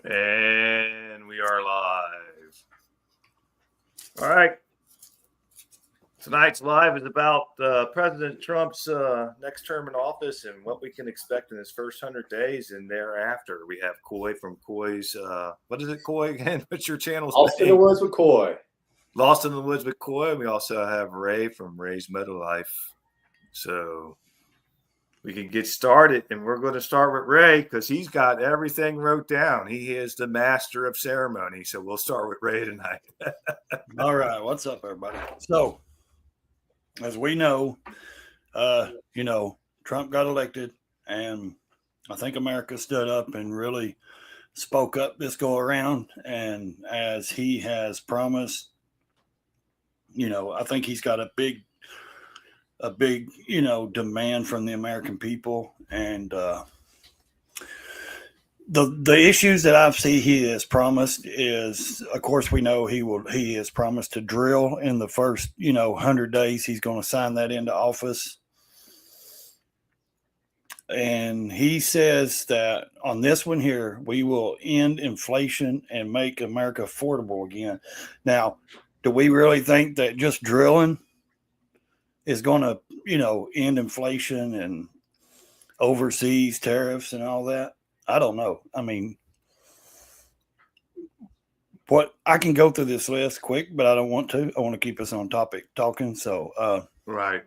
And we are live. All right. Tonight's live is about President Trump's next term in office and what we can expect in his first 100 days and thereafter. We have Coy from Coy's, what is it, Coy, again? What's your channel's Lost name? in the Woods with Coy. Lost in the Woods with Coy. We also have Ray from Ray's Meadow Life. So we can get started, and we're going to start with Ray because he's got everything wrote down. He is the master of ceremony. So we'll start with Ray tonight. All right. What's up, everybody? So, as we know, Trump got elected, and I think America stood up and really spoke up this go around. And as he has promised, I think he's got a big, demand from the American people. And the issues that I see he has promised is, of course, we know he has promised to drill in the first 100 days. He's going to sign that into office. And he says that on this one here, we will end inflation and make America affordable again. Now, do we really think that just drilling is going to, end inflation and overseas tariffs and all that? I don't know. I mean, what I can go through this list quick, but I don't want to. I want to keep us on topic talking. So, Right.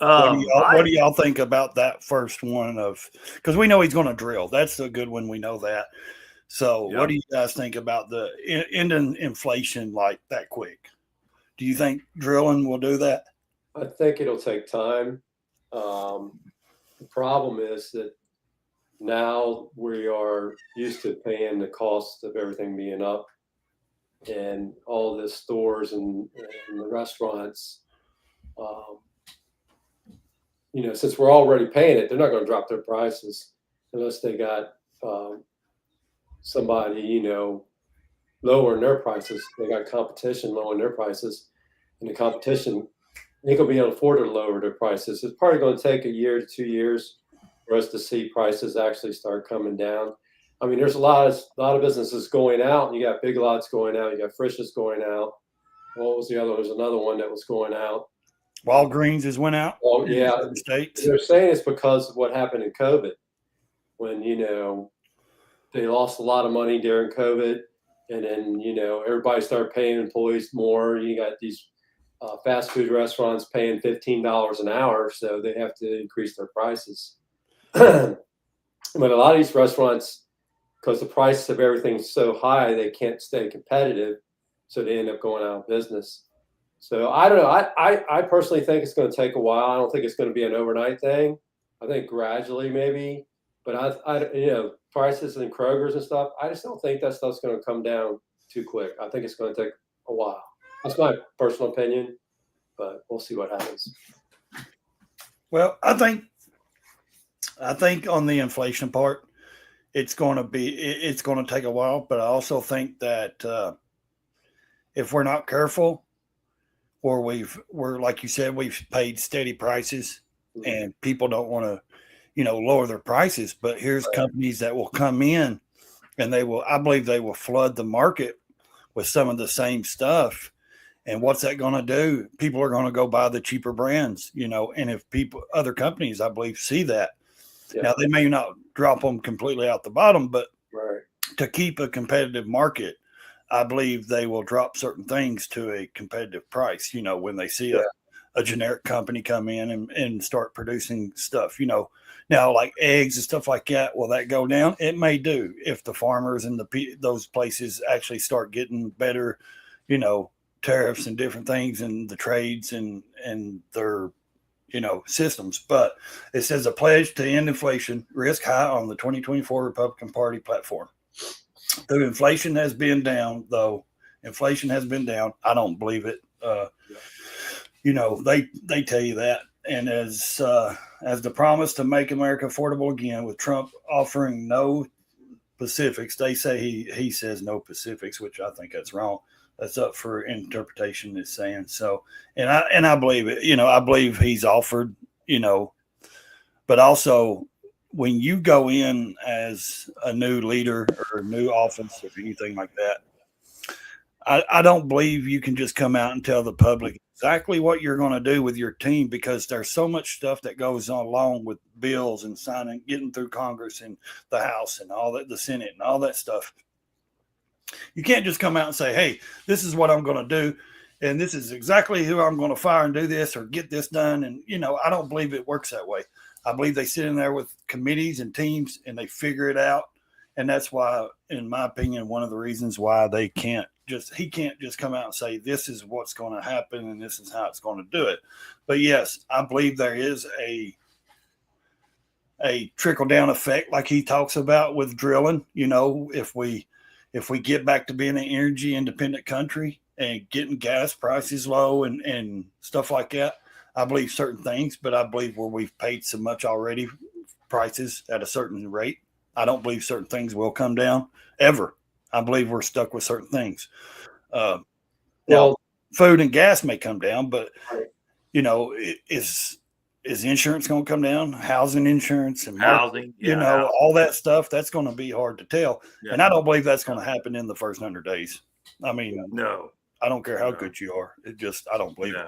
What do y'all think about that first one because we know he's going to drill. That's a good one. We know that. So What do you guys think about the ending inflation like that quick? Do you think drilling will do that? I think it'll take time. The problem is that now we are used to paying the cost of everything being up, and all the stores and the restaurants, since we're already paying it, they're not going to drop their prices unless they got somebody, lowering their prices. They got competition lowering their prices, and the competition ain't going to be able to afford to lower their prices. It's probably going to take a year to 2 years for us to see prices actually start coming down. I mean, there's a lot of businesses going out, and you got Big Lots going out, you got Frisch's going out. What was the other? There's another one that was going out. Walgreens has went out. Oh yeah, in the States. They're saying it's because of what happened in COVID, when they lost a lot of money during COVID, and then everybody started paying employees more. You got these fast food restaurants paying $15 an hour, so they have to increase their prices. But a lot of these restaurants, because the price of everything's so high, they can't stay competitive, so they end up going out of business. So I don't know. I personally think it's going to take a while. I don't think it's going to be an overnight thing. I think gradually maybe, but I prices in Kroger's and stuff, I just don't think that stuff's going to come down too quick. I think it's going to take a while. That's my personal opinion, but we'll see what happens. Well, I think on the inflation part, it's going to take a while, but I also think that if we're not careful, or we're like you said, we've paid steady prices, and people don't want to, lower their prices. But here's companies that will come in, and I believe they will flood the market with some of the same stuff. And what's that going to do? People are going to go buy the cheaper brands, and if other companies, I believe, see that. Yeah. Now, they may not drop them completely out the bottom, but to keep a competitive market, I believe they will drop certain things to a competitive price, when they see a generic company come in and start producing stuff, Now, like eggs and stuff like that, will that go down? It may do if the farmers and those places actually start getting better, tariffs and different things and the trades and their systems. But it says a pledge to end inflation risk high on the 2024 Republican Party platform. Though inflation has been down, I don't believe it. They tell you that. And as the promise to make America affordable again, with Trump offering no specifics, they say he says no specifics, which I think that's wrong. That's up for interpretation. Is saying so, and I believe it. I believe he's offered. But also, when you go in as a new leader or a new office or anything like that, I don't believe you can just come out and tell the public exactly what you're going to do with your team, because there's so much stuff that goes on along with bills and signing, getting through Congress and the House and all that, the Senate and all that stuff. You can't just come out and say, hey, this is what I'm going to do, and this is exactly who I'm going to fire and do this or get this done. And, I don't believe it works that way. I believe they sit in there with committees and teams and they figure it out. And that's why, in my opinion, one of the reasons why he can't just come out and say, this is what's going to happen and this is how it's going to do it. But yes, I believe there is a trickle down effect, like he talks about with drilling. If we get back to being an energy independent country and getting gas prices low and stuff like that, I believe certain things, but I believe where we've paid so much already, prices at a certain rate, I don't believe certain things will come down ever. I believe we're stuck with certain things. Now, food and gas may come down, but is insurance going to come down? Housing insurance and housing, all that stuff. That's going to be hard to tell, and I don't believe that's going to happen in the first 100 days. I mean, no, I don't care how good you are. I don't believe it.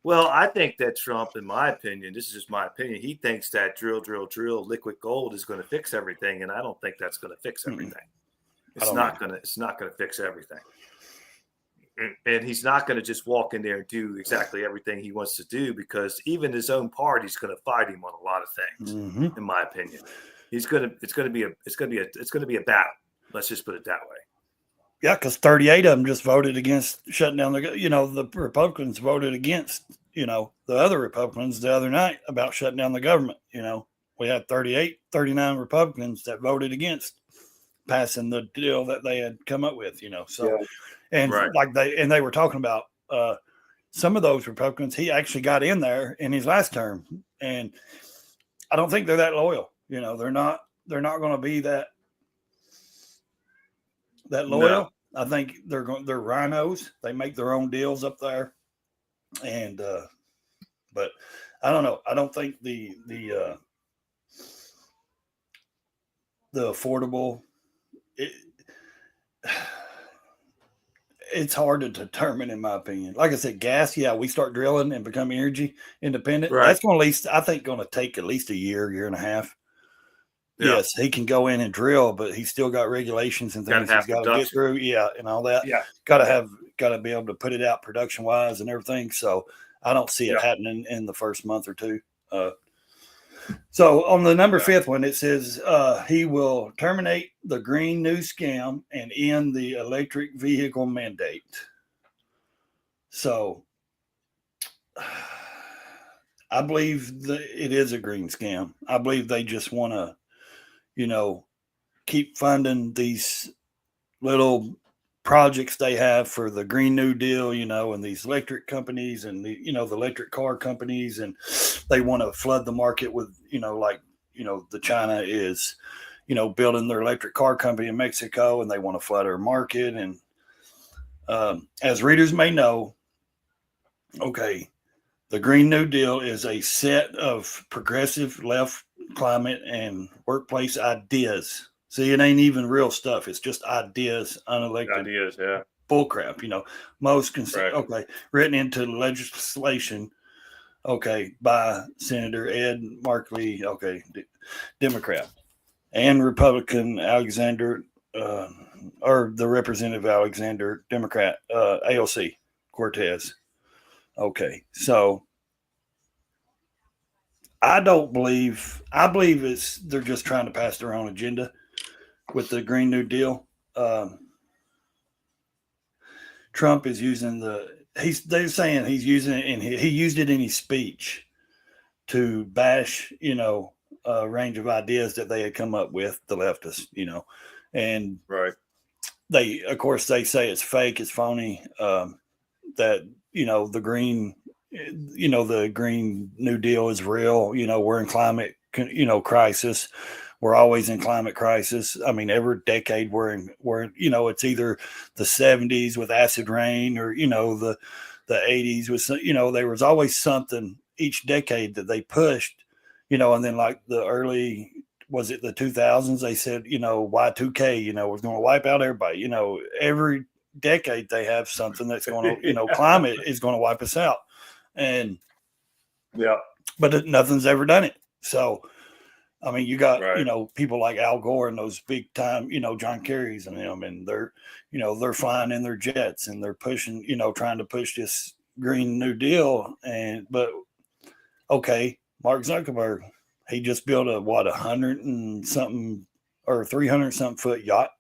Well, I think that Trump, in my opinion, this is just my opinion, he thinks that drill, liquid gold is going to fix everything, and I don't think that's going to fix everything. It's not going to fix everything. And he's not going to just walk in there and do exactly everything he wants to do, because even his own party's going to fight him on a lot of things. In my opinion, it's going to be a battle. Let's just put it that way. Yeah, because 38 of them just voted against shutting down the Republicans voted against, the other Republicans the other night about shutting down the government. We had 39 Republicans that voted against passing the deal that they had come up with, and they were talking about some of those Republicans. He actually got in there in his last term, and I don't think they're that loyal. They're not going to be that loyal. No. I think they're rhinos. They make their own deals up there, and but I don't know. I don't think the affordable. It's hard to determine, in my opinion. Like I said, gas. Yeah, we start drilling and become energy independent. Right. That's going to take at least a year and a half. Yeah. Yes, he can go in and drill, but he's still got regulations and things he's got to get through. Yeah, and all that. Yeah, got to be able to put it out production wise and everything. So I don't see it happening in the first month or two. So on the number 5th one, it says he will terminate the Green New Scam and end the electric vehicle mandate. So I believe that it is a green scam. I believe they just want to, keep funding these little projects they have for the Green New Deal, and these electric companies and the electric car companies, and they want to flood the market with, the China is, building their electric car company in Mexico, and they want to flood our market. And as readers may know, the Green New Deal is a set of progressive left climate and workplace ideas. See, it ain't even real stuff. It's just ideas, unelected ideas, bullcrap. Written into legislation, by Senator Ed Markey, Democrat, and Republican Alexander, or the Representative Alexander, Democrat, AOC Cortez. So I believe they're just trying to pass their own agenda with the Green New Deal. Trump is using they're saying he's using it, and he used it in his speech to bash, a range of ideas that they had come up with, the leftists, and right. They say it's fake, it's phony, that, the green, the Green New Deal is real. We're in climate, crisis. We're always in climate crisis. I mean, every decade we're it's either the 70s with acid rain, or, the 80s with, there was always something each decade that they pushed, and then like the early, was it the 2000s? They said, Y2K, was going to wipe out everybody. Every decade they have something that's going to, climate is going to wipe us out. And, but nothing's ever done it. So, I mean, you got, people like Al Gore and those big time, John Kerry's and them, and they're flying in their jets and they're pushing, trying to push this Green New Deal. But okay, Mark Zuckerberg, he just built a 100 and something or 300 something foot yacht.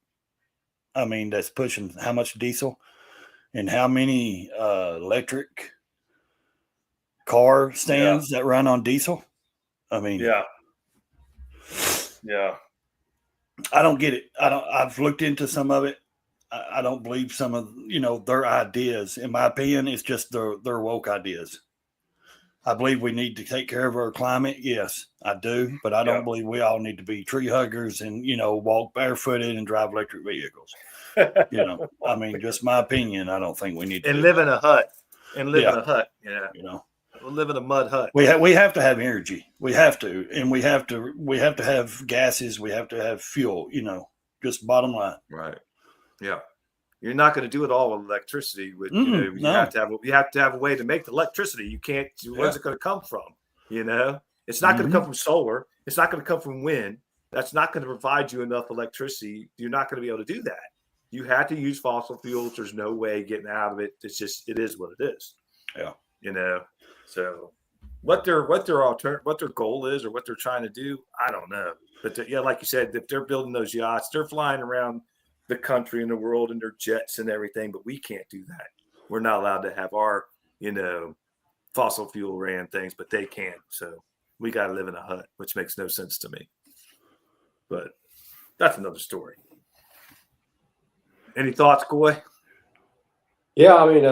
I mean, that's pushing how much diesel and how many electric car stands that run on diesel. I mean, I don't get it. I've looked into some of it. I don't believe some of, their ideas. In my opinion, it's just their woke ideas. I believe we need to take care of our climate. Yes, I do. But I don't believe we all need to be tree huggers and, walk barefooted and drive electric vehicles. I mean, just my opinion. I don't think we need to. And live in a hut. In a hut. Yeah. We'll live in a mud hut. We have to have energy. We have to. And we have to have gases. We have to have fuel, just bottom line. Right. Yeah. You're not going to do it all with electricity. You have to have a way to make the electricity. You can't. Where's it going to come from? It's not going to come from solar. It's not going to come from wind. That's not going to provide you enough electricity. You're not going to be able to do that. You have to use fossil fuels. There's no way getting out of it. It's just, it is what it is. Yeah. So what their goal is or what they're trying to do, I don't know. But like you said, if they're building those yachts, they're flying around the country and the world in their jets and everything, but we can't do that. We're not allowed to have our, fossil fuel ran things, but they can. So we got to live in a hut, which makes no sense to me. But that's another story. Any thoughts, Coy? Yeah, I mean,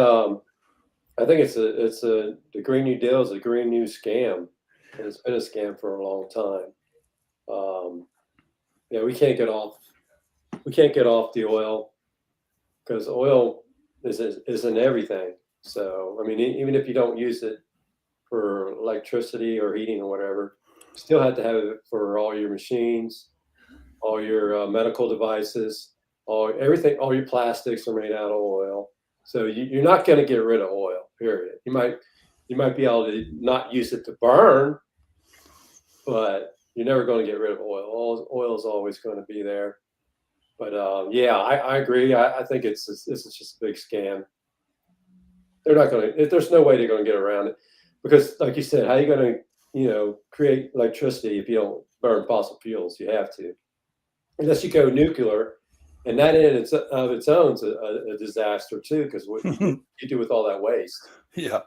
I think the Green New Deal is a Green New scam, and it's been a scam for a long time. We can't get off the oil because oil is in everything. So I mean, even if you don't use it for electricity or heating or whatever, you still have to have it for all your machines, all your medical devices, all your plastics are made out of oil. So you're not going to get rid of oil, period. You might be able to not use it to burn, but you're never going to get rid of oil. Oil is always going to be there. But I agree. I think this is just a big scam. They're not going to. There's no way they're going to get around it because, like you said, how are you going to create electricity if you don't burn fossil fuels? You have to, unless you go nuclear. And that in of its own is a disaster too, because what you do with all that waste. Yeah.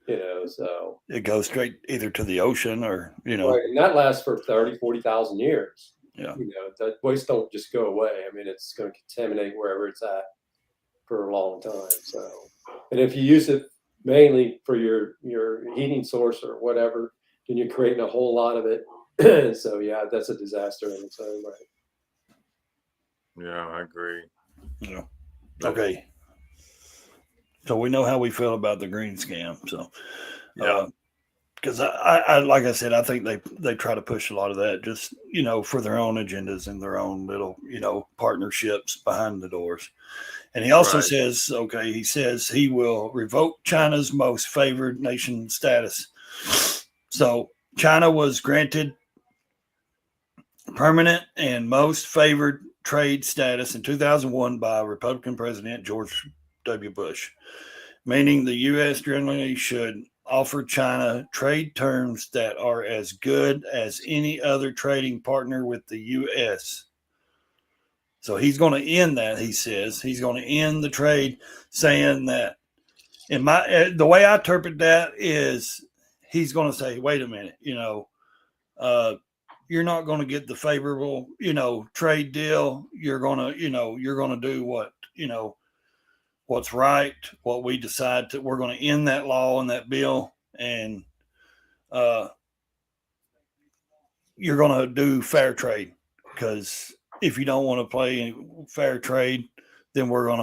So it goes straight either to the ocean or, Right. And that lasts for 30, 40,000 years. Yeah. That waste don't just go away. I mean, it's going to contaminate wherever it's at for a long time. So, and if you use it mainly for your heating source or whatever, then you're creating a whole lot of it. So yeah, that's a disaster in its own right. Yeah, I agree. Yeah. Okay. So we know how we feel about the green scam. So, because I like I said, I think they try to push a lot of that just, for their own agendas and their own little, partnerships behind the doors. And he also says, he says he will revoke China's most favored nation status. So China was granted permanent and most favored trade status in 2001 by Republican President George W. Bush, meaning the U.S. generally should offer China trade terms that are as good as any other trading partner with the U.S. So he's going to end that, he says. He's going to end the trade, saying that, the way I interpret that is he's going to say, wait a minute, you're not going to get the favorable, trade deal. You're going to do what, what's right, what we decide to, we're going to end that law and that bill. And you're going to do fair trade, because if you don't want to play fair trade, then we're going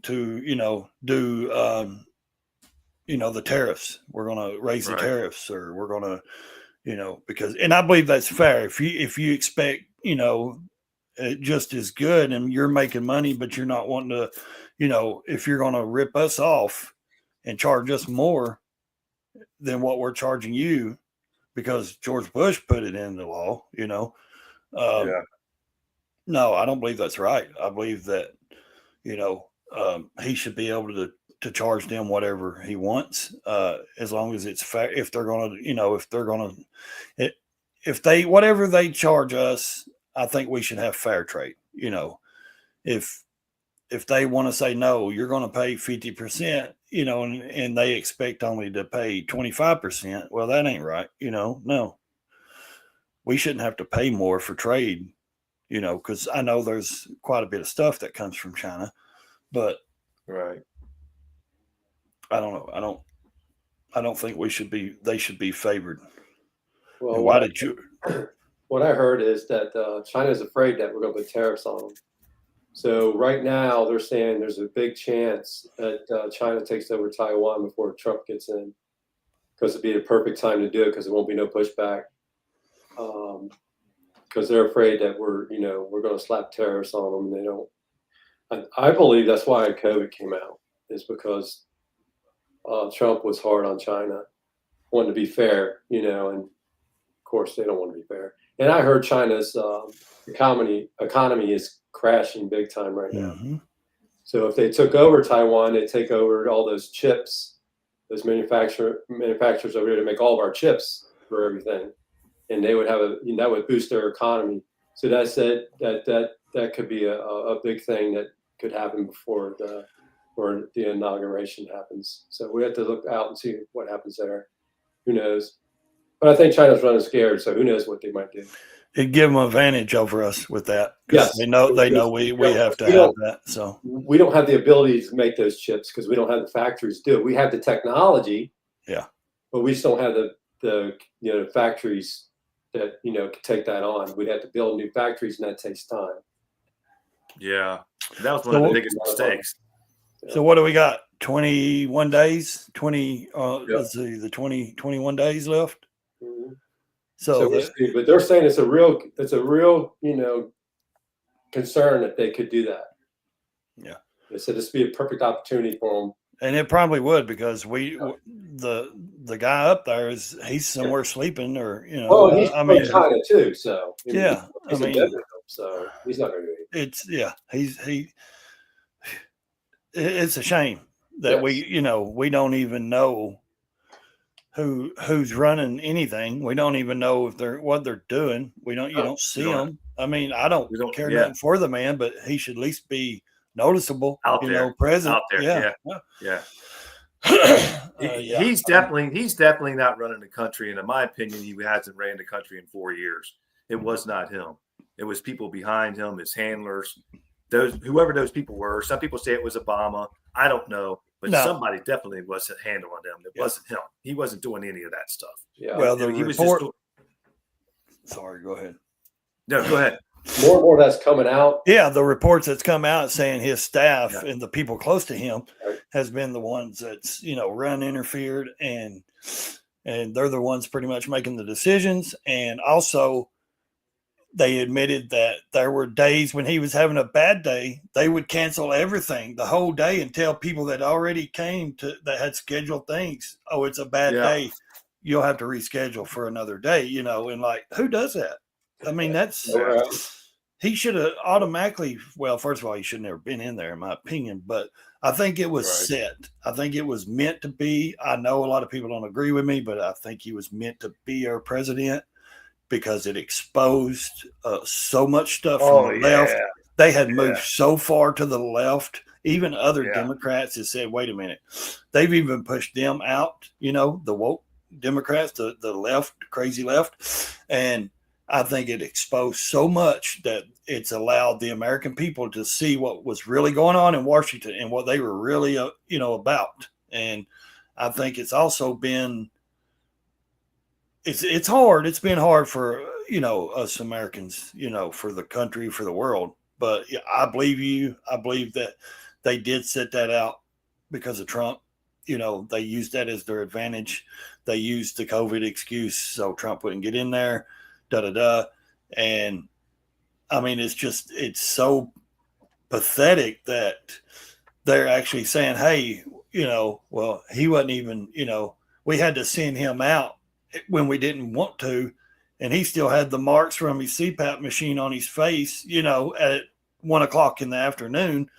to do, the tariffs. We're going to raise the Right. tariffs, or we're going to, because, and I believe that's fair. If you expect, just as good, and you're making money, but you're not wanting to, if you're going to rip us off and charge us more than what we're charging you, because George Bush put it in the law, Yeah. no, I don't believe that's right. I believe that, he should be able to charge them whatever he wants, as long as it's fair. If they're going to, if they, whatever they charge us, I think we should have fair trade. If they want to say, no, you're going to pay 50%, and they expect only to pay 25%, well, that ain't right. No, we shouldn't have to pay more for trade, because I know there's quite a bit of stuff that comes from China, but Right. I don't know. I don't think they should be favored. Well, And why did you? what I heard is that China's afraid that we're going to put tariffs on them. So right now they're saying there's a big chance that China takes over Taiwan before Trump gets in, because it'd be the perfect time to do it, because there won't be no pushback. Because they're afraid that we're going to slap tariffs on them. And they don't. I believe that's why COVID came out, is because Trump was hard on China, wanted to be fair, and of course they don't want to be fair. And I heard China's economy is crashing big time right now. Mm-hmm. So if they took over Taiwan, they'd take over all those chips, those manufacturers over here to make all of our chips for everything, and they would have that would boost their economy. So that said, that could be a big thing that could happen before the inauguration happens. So we have to look out and see what happens there. Who knows? But I think China's running scared, so who knows what they might do. It'd give them an advantage over us with that. Yes, they know we have to have that. So we don't have the ability to make those chips because we don't have the factories to do it. We have the technology, but we just don't have the factories that can take that on. We'd have to build new factories, and that takes time. Yeah, that was one of the biggest mistakes. So what do we got? 21 days. 20. Let's see, the 21 days left. Mm-hmm. So but they're saying it's a real concern that they could do that. Yeah, they said this would be a perfect opportunity for them. And it probably would, because the guy up there he's somewhere sleeping, or he's from China too, so so he's not going to do it. It's a shame that we don't even know who's running anything. We don't even know what they're doing. You don't see them. I mean, I don't care nothing for the man, but he should at least be noticeable out there, present out there. Yeah. He's definitely not running the country, and in my opinion, he hasn't ran the country in 4 years. It was not him. It was people behind him, his handlers, whoever those people were. Some people say it was Obama. I don't know, but somebody definitely wasn't handling them. It wasn't him. He wasn't doing any of that stuff. Yeah. Well, he was just. Sorry, go ahead. No, go ahead. More and more that's coming out. Yeah, the reports that's come out saying his staff and the people close to him has been the ones that's run interfered, and they're the ones pretty much making the decisions. And also, they admitted that there were days when he was having a bad day, they would cancel everything the whole day and tell people that already came that had scheduled things, oh, it's a bad day, you'll have to reschedule for another day, and like, who does that? I mean, he should have automatically, well, first of all, he should have never been in there, in my opinion, but I think it was set. I think it was meant to be. I know a lot of people don't agree with me, but I think he was meant to be our president, because it exposed so much stuff from the left. They had moved so far to the left. Even other Democrats have said, wait a minute. They've even pushed them out, the woke Democrats, the left, crazy left. And I think it exposed so much that it's allowed the American people to see what was really going on in Washington and what they were really, about. And I think it's also been, it's hard. It's been hard for, us Americans, for the country, for the world. But I believe you. I believe that they did set that out because of Trump. they used that as their advantage. They used the COVID excuse so Trump wouldn't get in there, And I mean, it's so pathetic that they're actually saying, hey, well, he wasn't even, we had to send him out when we didn't want to. And he still had the marks from his CPAP machine on his face, at 1:00 in the afternoon,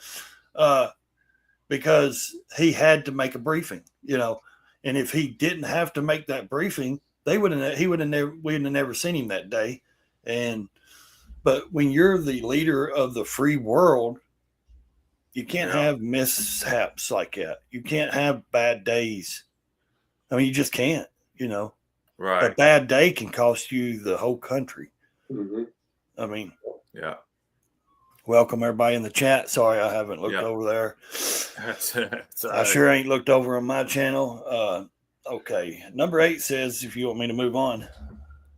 because he had to make a briefing, and if he didn't have to make that briefing, we'd have never seen him that day. But when you're the leader of the free world, you can't have mishaps like that. You can't have bad days. I mean, you just can't, Right. A bad day can cost you the whole country. Mm-hmm. I mean, yeah. Welcome everybody in the chat. Sorry, I haven't looked over there. I sure ain't looked over on my channel. Okay. Number 8 says, if you want me to move on.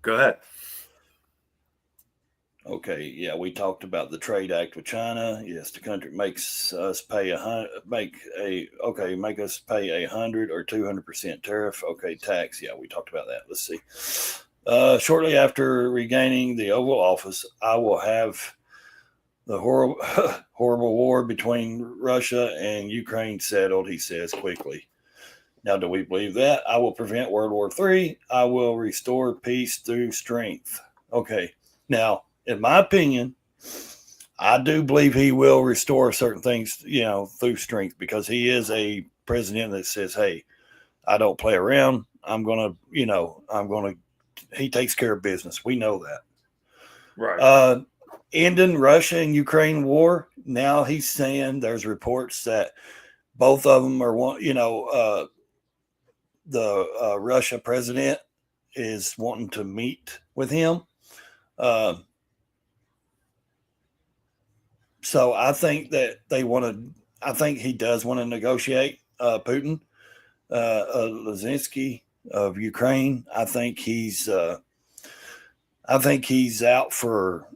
Go ahead. Okay. Yeah, we talked about the trade act with China. Yes, the country makes us pay make us pay 100 or 200% tariff. Okay, tax. Yeah, we talked about that. Let's see. Shortly after regaining the Oval Office, I will have the horrible war between Russia and Ukraine settled, he says quickly. Now, do we believe that? I will prevent World War III. I will restore peace through strength. Okay. Now, in my opinion, I do believe he will restore certain things, through strength, because he is a president that says, hey, I don't play around. He takes care of business. We know that. Right. Ending Russia and Ukraine war. Now he's saying there's reports that both of them are the Russia president is wanting to meet with him. So I think that I think he does want to negotiate Putin. Zelensky of Ukraine. I think he's out for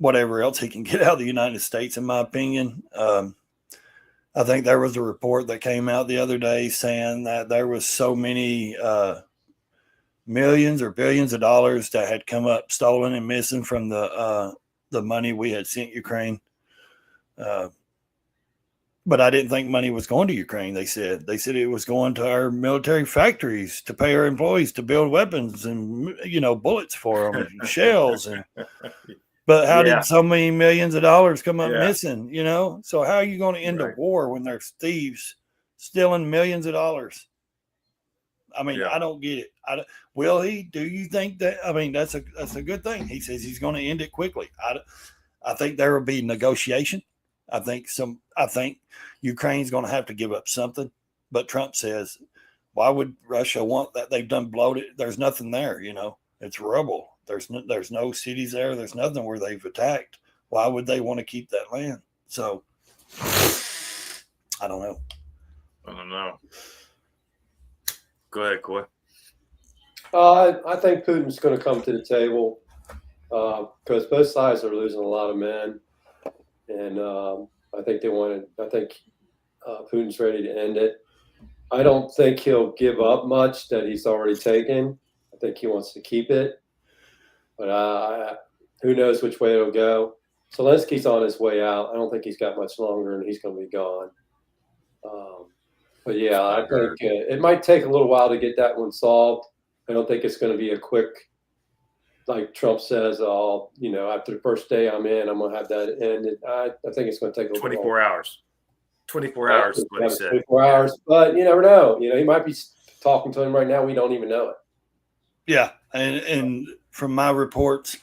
whatever else he can get out of the United States, in my opinion. I think there was a report that came out the other day saying that there was so many millions or billions of dollars that had come up stolen and missing from the money we had sent Ukraine. But I didn't think money was going to Ukraine. They said it was going to our military factories to pay our employees to build weapons and bullets for them, and shells and. But how did so many millions of dollars come up missing? So how are you going to end a war when there's thieves stealing millions of dollars? I mean, I don't get it. Will he? Do you think that? I mean, that's a good thing. He says he's going to end it quickly. I think there will be negotiation. I think Ukraine's going to have to give up something. But Trump says, why would Russia want that? They've done bloated. There's nothing there. It's rubble. There's no cities there. There's nothing where they've attacked. Why would they want to keep that land? So I don't know. Go ahead, Coy. I think Putin's going to come to the table because both sides are losing a lot of men, and I think Putin's ready to end it. I don't think he'll give up much that he's already taken. I think he wants to keep it. But who knows which way it'll go. Zelensky's on his way out. I don't think he's got much longer, and he's going to be gone. But yeah, I think it might take a little while to get that one solved. I don't think it's going to be a quick, like Trump says, after the first day I'm in, I'm going to have that ended. I think it's going to take a 24 hours. 24 hours is what he said. 24 hours. But you never know. He might be talking to him right now. We don't even know it. Yeah. And from my reports,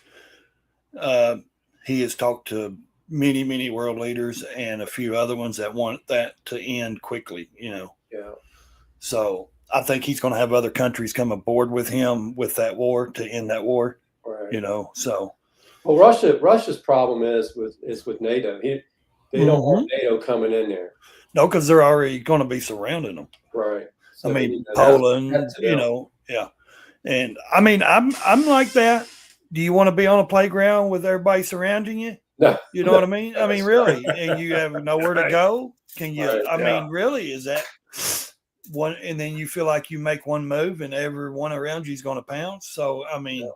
he has talked to many, many world leaders and a few other ones that want that to end quickly, Yeah. So I think he's going to have other countries come aboard with him with that war to end that war, right. So. Well, Russia's problem is with NATO. They don't want NATO coming in there. No, because they're already going to be surrounding them. Right. So, Poland, yeah. And I mean, I'm like that. Do you want to be on a playground with everybody surrounding you? No. You know what I mean? I mean, really, and you have nowhere to go. Can you? Right, I mean, really, is that? one, and then you feel like you make one move and everyone around you is going to pounce. So, I mean,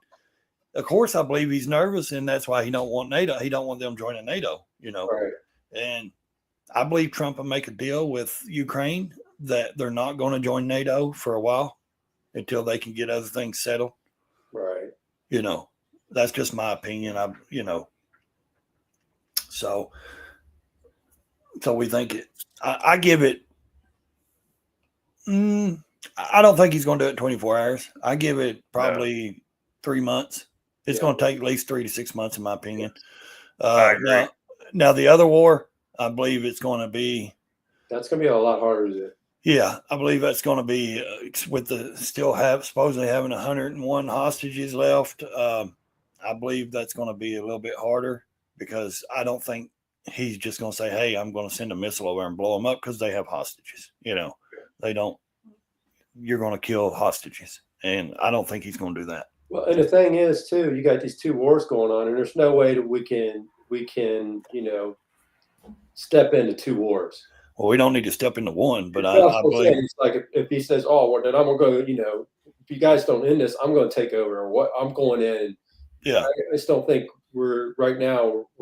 of course, I believe he's nervous, and that's why he don't want NATO. He don't want them joining NATO, Right. And I believe Trump will make a deal with Ukraine that they're not going to join NATO for a while until they can get other things settled. Right. That's just my opinion. So we think it. I give it. I don't think he's going to do it in 24 hours. I give it probably 3 months. It's going to take at least 3 to 6 months, in my opinion. I agree. Now the other war, I believe it's going to be. That's going to be a lot harder to do. Yeah, I believe that's going to be with the supposedly having 101 hostages left. I believe that's going to be a little bit harder because I don't think he's just going to say, "Hey, I'm going to send a missile over and blow them up," because they have hostages. They don't. You're going to kill hostages, and I don't think he's going to do that. Well, and the thing is, too, you got these two wars going on, and there's no way that we can step into two wars. Well, we don't need to step into one, but I believe it's like if he says, "Oh, well, then I'm going to go," if you guys don't end this, I'm going to take over, or what? I'm going in. Yeah, I just don't think we're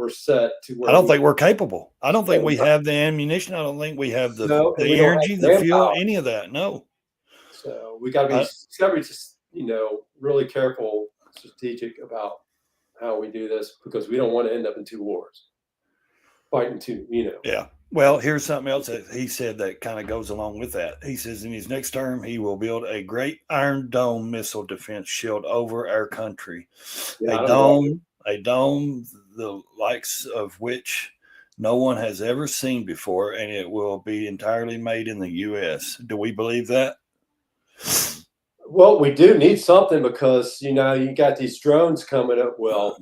set to. Where I don't think we're capable. I don't think we have the ammunition. I don't think we have the energy, the fuel, any of that. No. So we got to be just really careful, strategic about how we do this, because we don't want to end up in two wars, fighting two. Yeah. Well, here's something else that he said that kind of goes along with that. He says in his next term, he will build a great Iron Dome missile defense shield over our country. Yeah, a dome the likes of which no one has ever seen before, and it will be entirely made in the U.S. Do we believe that? Well, we do need something, because you got these drones coming up. Well,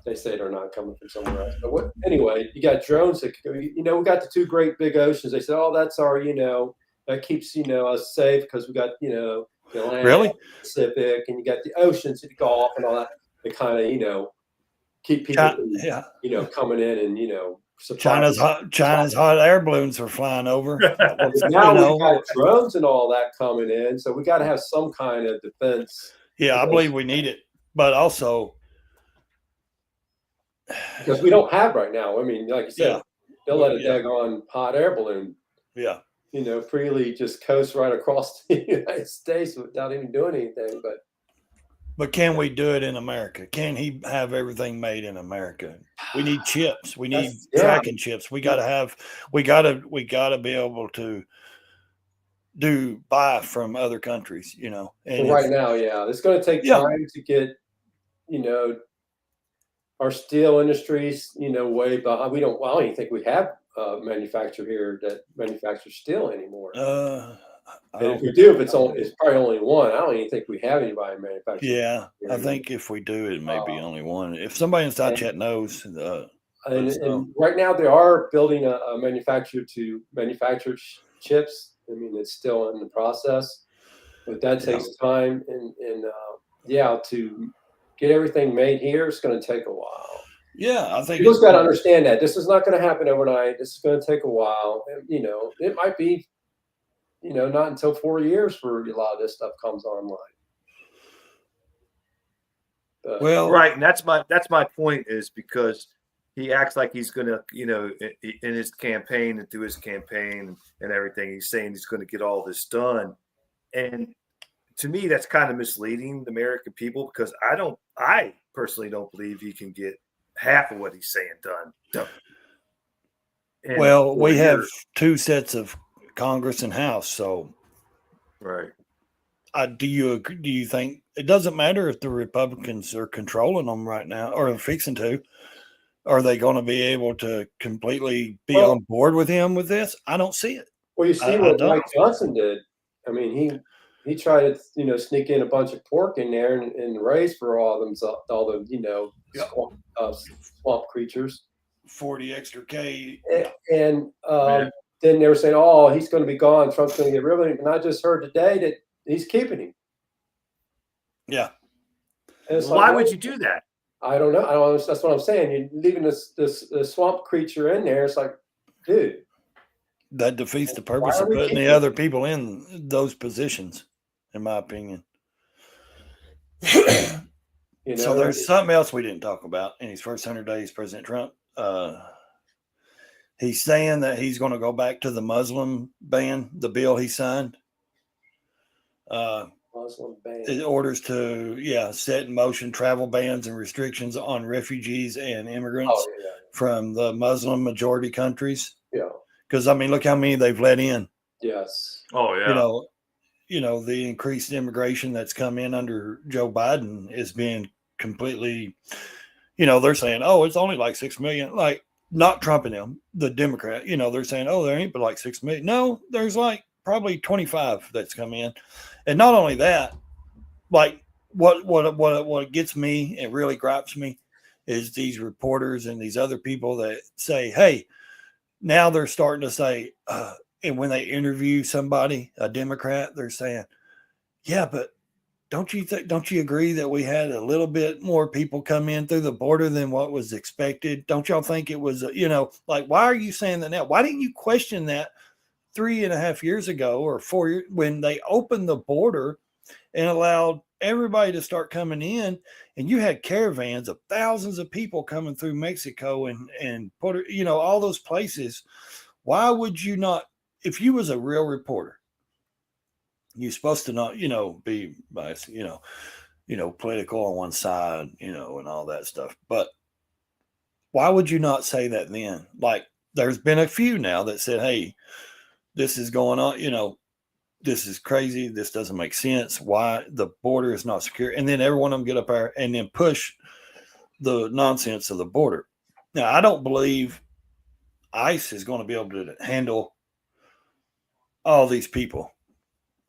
they say they're not coming from somewhere else. But anyway, you got drones that, we got the two great big oceans. They said, "Oh, that's our, that keeps, us safe, because we got, the land, really? Pacific, and you got the oceans, the Gulf, and all that. They kind of, keep people, coming in and, China's hot air balloons are flying over. Now we got drones and all that coming in, so we got to have some kind of defense. Yeah, I believe we need it, but also because we don't have right now. I mean, like you said, they'll let a daggone hot air balloon, freely just coast right across the United States without even doing anything. But can we do it in America? Can he have everything made in America? We need chips. We need tracking chips. We got to be able to buy from other countries, And right now, it's going to take time to get, our steel industries, way behind. I don't even think we have a manufacturer here that manufactures steel anymore. And if we do, it's probably only one. I don't even think we have anybody manufacturing. Yeah, I think if we do, it may be only one. If somebody in South Chat knows. And right now, they are building a manufacturer to manufacture chips. I mean, it's still in the process, but that takes time. And to get everything made here, it's going to take a while. Yeah, I think you just got to understand that this is not going to happen overnight. This is going to take a while. And, it might be, not until 4 years for a lot of this stuff comes online. Well, right, and that's my point, is because he acts like he's going to, in his campaign and through his campaign and everything, he's saying he's going to get all this done. And to me, that's kind of misleading the American people, because I personally don't believe he can get half of what he's saying done. Well, we have two sets of Congress and House, so right. Do you think it doesn't matter if the Republicans are controlling them right now or fixing to? Are they going to be able to completely be on board with him with this? I don't see it. Well, you see what Mike Johnson did. I mean, he tried to sneak in a bunch of pork in there and raise for all the swamp creatures. 40 extra K. And then they were saying, "Oh, he's going to be gone. Trump's going to get rid of him." And I just heard today that he's keeping him. Yeah. Why would you do that? I don't know. That's what I'm saying. You're leaving this swamp creature in there. It's like, dude, That defeats the Why purpose are of we putting the keeping other people in those positions, in my opinion. You So know, there's something else we didn't talk about in his first 100 days, President Trump. He's saying that he's going to go back to the Muslim ban, the bill he signed. Muslim ban. It orders to, set in motion travel bans and restrictions on refugees and immigrants Oh yeah, from the Muslim majority countries. yeah, Because, I mean, look how many they've let in. yes. Oh yeah. The increased immigration that's come in under Joe Biden is being completely, they're saying, oh, it's only like 6 million. Like, not Trump and them, the Democrat, they're saying, oh, there ain't but like 6 million. No, there's like probably 25 that's come in. And not only that, like what gets me and really gripes me is these reporters and these other people that say, hey, now they're starting to say, and when they interview somebody, a Democrat, they're saying, yeah, but don't you agree that we had a little bit more people come in through the border than what was expected? Don't y'all think it was, like, why are you saying that now? Why didn't you question that 3.5 years ago or 4 years when they opened the border and allowed everybody to start coming in, and you had caravans of thousands of people coming through Mexico and Puerto, all those places? Why would you not, if you was a real reporter, you're supposed to not, be biased, political on one side, and all that stuff. But why would you not say that then? Like, there's been a few now that said, hey, this is going on, this is crazy. This doesn't make sense. Why the border is not secure. And then every one of them get up there and then push the nonsense of the border. Now, I don't believe ICE is going to be able to handle all these people.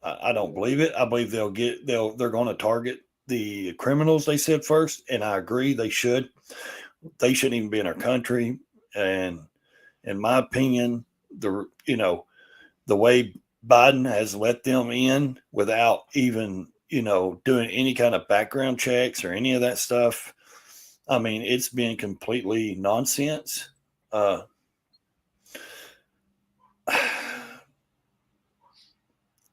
I don't believe it. I believe they're going to target the criminals, they said first, and I agree they should. They shouldn't even be in our country. And in my opinion, the way Biden has let them in without even, doing any kind of background checks or any of that stuff, I mean, it's been completely nonsense.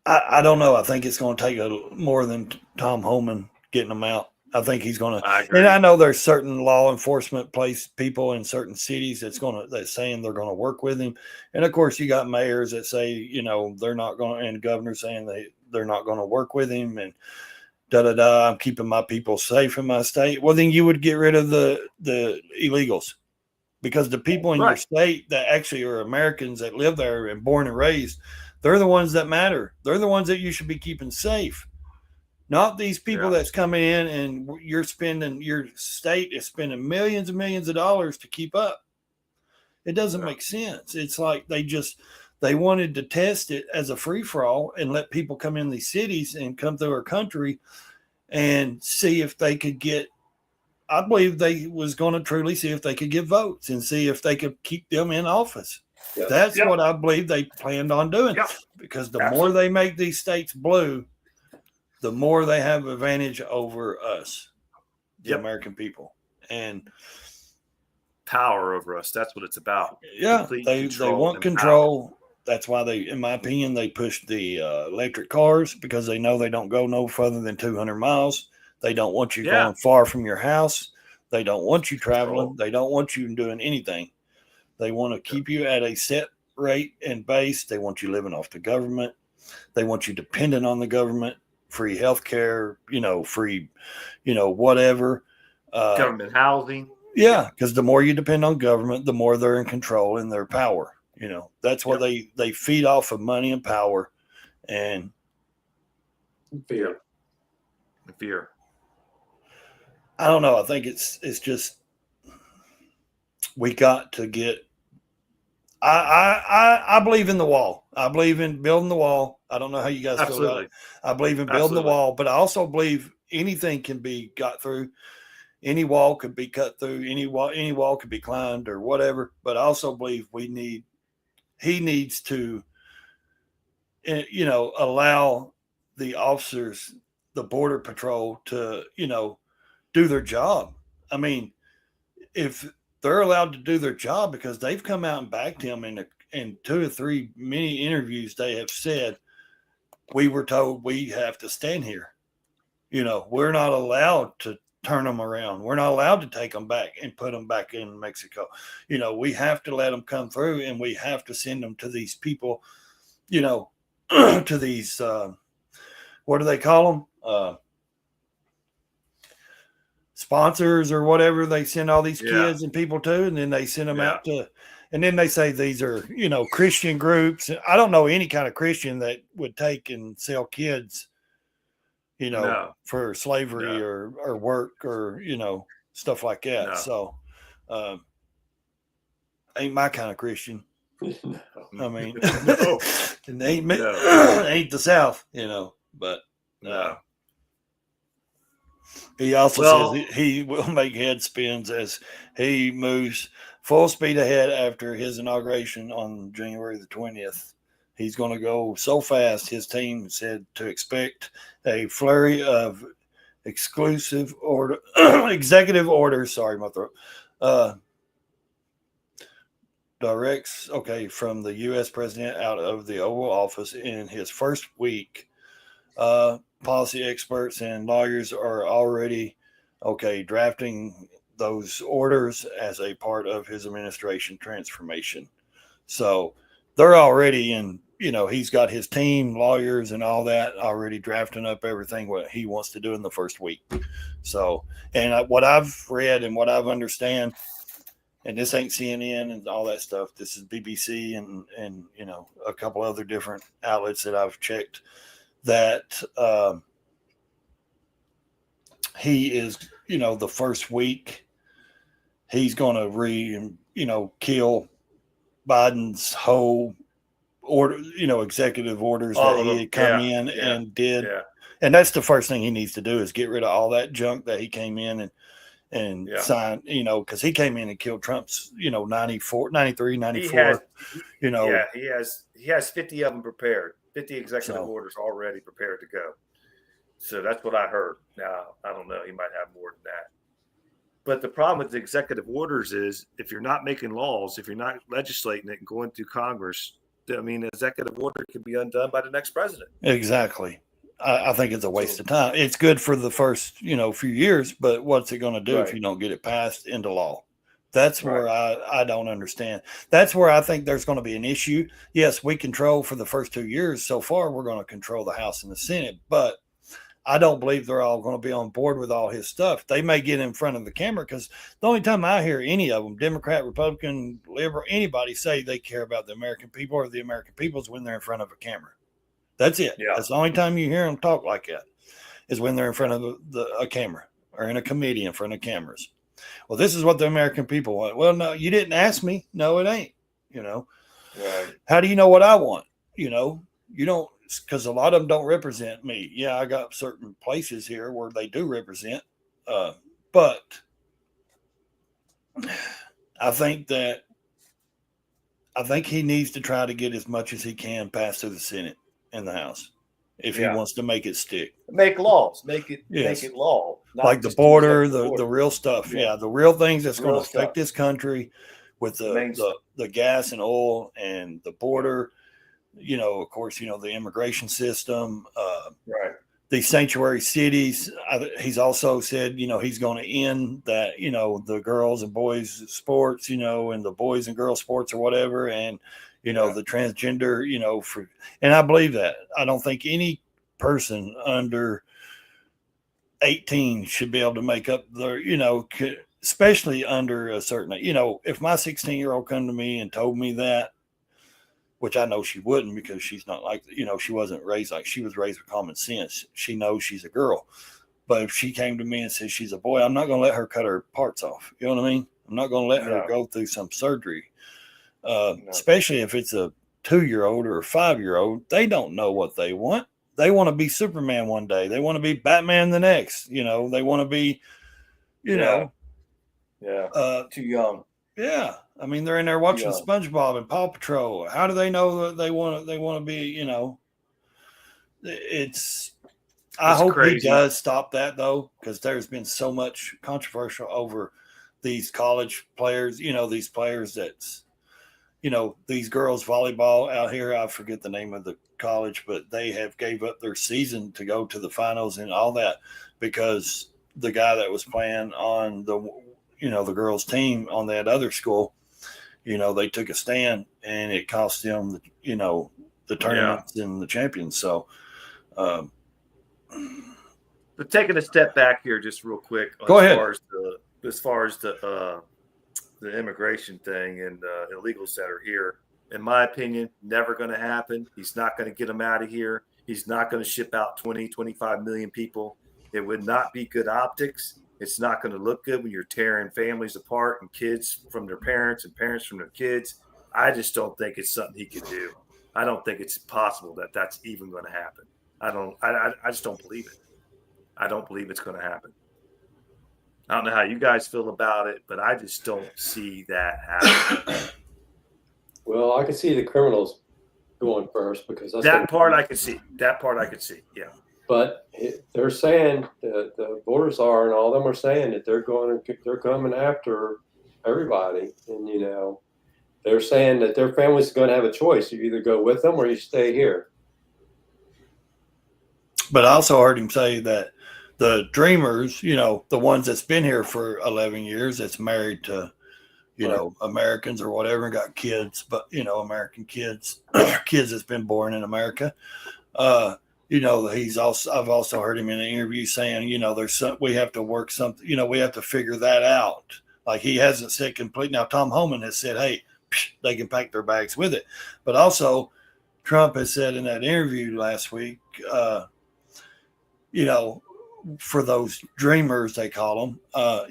I don't know. I think it's going to take more than Tom Homan getting them out. I think he's going to. And I know there's certain law enforcement people in certain cities that's saying they're going to work with him. And of course, you got mayors that say, they're not going to, and governors saying they're not going to work with him, and I'm keeping my people safe in my state. Well, then you would get rid of the illegals, because the people in your state that actually are Americans that live there and born and raised, they're the ones that matter. They're the ones that you should be keeping safe. Not these people that's coming in and your state is spending millions and millions of dollars to keep up. It doesn't make sense. It's like they wanted to test it as a free for all and let people come in these cities and come through our country and see if they could get, I believe they was going to truly see if they could get votes and see if they could keep them in office. Yes. That's what I believe they planned on doing, because the more they make these states blue, the more they have advantage over us, the American people, and power over us. That's what it's about. Yeah, they want control. Power. That's why in my opinion, they pushed the electric cars, because they know they don't go no further than 200 miles. They don't want you going far from your house. They don't want you traveling. They don't want you doing anything. They want to keep you at a set rate and base. They want you living off the government. They want you dependent on the government. Free health care, free, whatever. Government housing. Yeah, because the more you depend on government, the more they're in control and their power. That's what they feed off of money and power and fear. Fear. I don't know. I think it's just we got to get. I believe in the wall. I believe in building the wall. I don't know how you guys feel about it. I believe in building the wall, but I also believe anything can be got through. Any wall could be cut through. Any wall could be climbed or whatever. But I also believe he needs to, allow the officers, the border patrol, to, do their job. I mean, if they're allowed to do their job, because they've come out and backed him in 2 or 3 many interviews, they have said, we were told we have to stand here. We're not allowed to turn them around. We're not allowed to take them back and put them back in Mexico. We have to let them come through, and we have to send them to these people, to these, what do they call them? Sponsors or whatever. They send all these kids and people to, and then they send them out to, and then they say these are, Christian groups. I don't know any kind of Christian that would take and sell kids, for slavery or work or, stuff like that. No. So, ain't my kind of Christian. No. I mean, No. And ain't the South, but no. He also says he will make head spins as he moves full speed ahead after his inauguration on January the 20th. He's going to go so fast, his team said to expect a flurry of executive orders. Sorry, my throat. Directs, from the U.S. president out of the Oval Office in his first week. Policy experts and lawyers are already, drafting those orders as a part of his administration transformation. So they're already in, he's got his team, lawyers and all that already drafting up everything what he wants to do in the first week. So, and what I've read and what I've understand, and this ain't CNN and all that stuff. This is BBC and a couple other different outlets that I've checked, that he is, the first week he's going to kill Biden's whole order, executive orders that he had come in and did. Yeah. And that's the first thing he needs to do is get rid of all that junk that he came in and signed, because he came in and killed Trump's, 94, 93, 94. He has 50 of them prepared, 50 executive orders already prepared to go. So that's what I heard. Now, I don't know. He might have more than that. But the problem with the executive orders is if you're not making laws, if you're not legislating it and going through Congress, the executive order can be undone by the next president. Exactly. I think it's a waste of time. It's good for the first, few years, but what's it going to do if you don't get it passed into law? That's where I don't understand. That's where I think there's going to be an issue. Yes, we control for the first 2 years. So far, we're going to control the House and the Senate, but I don't believe they're all going to be on board with all his stuff. They may get in front of the camera because the only time I hear any of them, Democrat, Republican, liberal, anybody say they care about the American people or the American people is when they're in front of a camera. That's it. Yeah. That's the only time you hear them talk like that is when they're in front of a camera or in a committee in front of cameras. Well, this is what the American people want. Well, no, you didn't ask me. No, it ain't, Right. How do you know what I want? You don't, because a lot of them don't represent me. Yeah, I got certain places here where they do represent. But I think he needs to try to get as much as he can passed through the Senate and the House if he wants to make it stick. Make laws. Make it law. Like the border, the real stuff. Yeah, the real things that's going to affect this country with the gas and oil and the border. Of course, the immigration system, these sanctuary cities. He's also said, he's going to end that, the girls and boys sports, and the boys and girls sports or whatever. And, the transgender, and I believe that. I don't think any person under 18 should be able to make up their, especially under a certain, if my 16-year-old come to me and told me that, which I know she wouldn't because she's not like, she wasn't raised like she was raised with common sense. She knows she's a girl. But if she came to me and said she's a boy, I'm not going to let her cut her parts off. You know what I mean? I'm not going to let her go through some surgery, especially if it's a 2-year-old or a 5-year-old. They don't know what they want. They want to be Superman one day. They want to be Batman the next. They want to be, too young. Yeah. I mean, they're in there watching SpongeBob and Paw Patrol. How do they know that they want to be, I hope crazy. He does stop that though, because there's been so much controversial over these college players, these players that's, these girls volleyball out here. I forget the name of the college, but they have gave up their season to go to the finals and all that because the guy that was playing on the girls team on that other school, they took a stand and it cost them, the tournaments and the champions. So, but taking a step back here, just real quick, go ahead. As far as the immigration thing and illegal center here, in my opinion, never going to happen. He's not going to get them out of here. He's not going to ship out 20, 25 million people. It would not be good optics. It's not going to look good when you're tearing families apart and kids from their parents and parents from their kids. I just don't think it's something he could do. I don't think it's possible that that's even going to happen. I just don't believe it. I don't believe it's going to happen. I don't know how you guys feel about it, but I just don't see that happening. Well, I can see the criminals going first because that part I could see. Yeah. But they're saying the border czar and all of them are saying that they're coming after everybody, and they're saying that their family's going to have a choice: you either go with them or you stay here. But I also heard him say that the dreamers, the ones that's been here for 11 years, that's married to, Americans or whatever, and got kids, but, American kids, kids that's been born in America. I've also heard him in an interview saying, we have to work something, we have to figure that out. Like he hasn't said complete. Now, Tom Homan has said, hey, they can pack their bags with it. But also Trump has said in that interview last week, for those dreamers, they call them, they're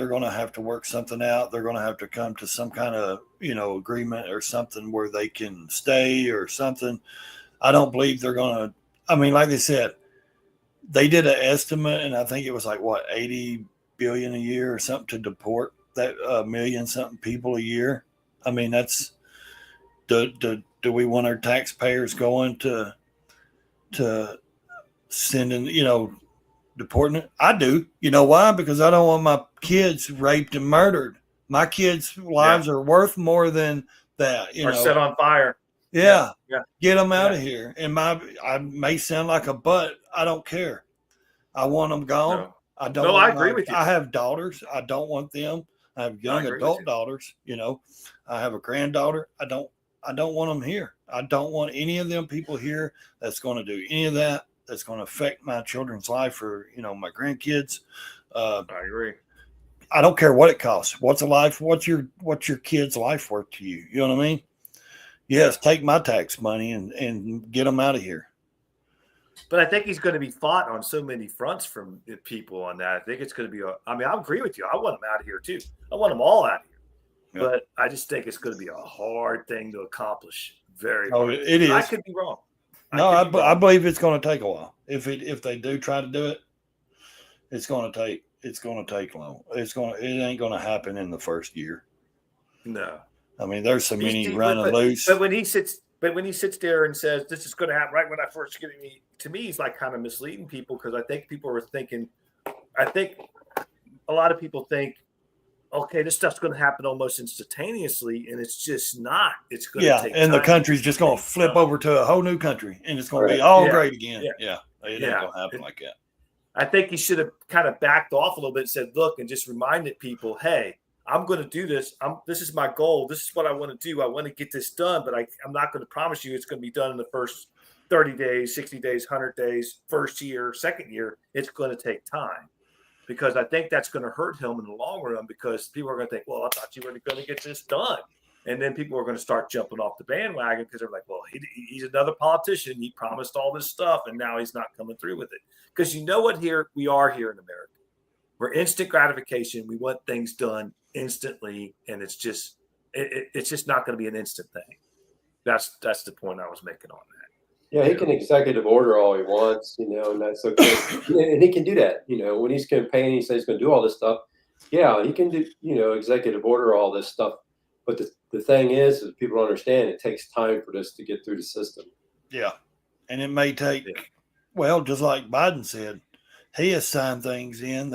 going to have to work something out. They're going to have to come to some kind of, agreement or something where they can stay or something. I don't believe they're going to, like they said, they did an estimate and I think it was like 80 billion a year or something to deport that million something people a year. That's, do we want our taxpayers going to sending, deporting it? I do. You know why? Because I don't want my kids raped and murdered. My kids' lives are worth more than that. Or set on fire. Yeah. Get them out of here. And I may sound like a butt. I don't care. I want them gone. No. I don't. I agree with you. I have daughters. I don't want them. I have young adult daughters. I have a granddaughter. I don't want them here. I don't want any of them people here that's going to do any of that. That's going to affect my children's life or, my grandkids. I agree. I don't care what it costs. What's your kid's life worth to you? You know what I mean? Yes, take my tax money and get them out of here. But I think he's going to be fought on so many fronts from people on that. I think it's going to be I agree with you. I want them out of here too. I want them all out of here. Yep. But I just think it's going to be a hard thing to accomplish. Very hard. It is. I could be wrong. I believe it's going to take a while. If they do try to do it, it's going to take long. It ain't going to happen in the first year. No. There's so many running loose. But when he sits there and says this is going to happen right when I first get in, to me, he's like kind of misleading people because I think people are thinking. I think a lot of people think, okay, this stuff's going to happen almost instantaneously, and it's just not. It's going to take time. The country's just going to flip over to a whole new country, and it's going to be all great again. Yeah. It ain't going to happen like that. I think he should have kind of backed off a little bit and said, look, and just reminded people, hey, I'm going to do this. This is my goal. This is what I want to do. I want to get this done, but I'm not going to promise you it's going to be done in the first 30 days, 60 days, 100 days, first year, second year. It's going to take time. Because I think that's going to hurt him in the long run because people are going to think, well, I thought you were going to get this done. And then people are going to start jumping off the bandwagon because they're like, well, he's another politician. He promised all this stuff, and now he's not coming through with it. Because you know what we are here in America. We're instant gratification. We want things done instantly, and it's just not going to be an instant thing. That's the point I was making on that. Yeah, he can executive order all he wants, and that's okay. And he can do that, when he's campaigning, he says he's going to do all this stuff. Yeah, he can do, executive order all this stuff. But the thing is people understand it takes time for this to get through the system. Yeah. And it may take, just like Biden said, he has signed things in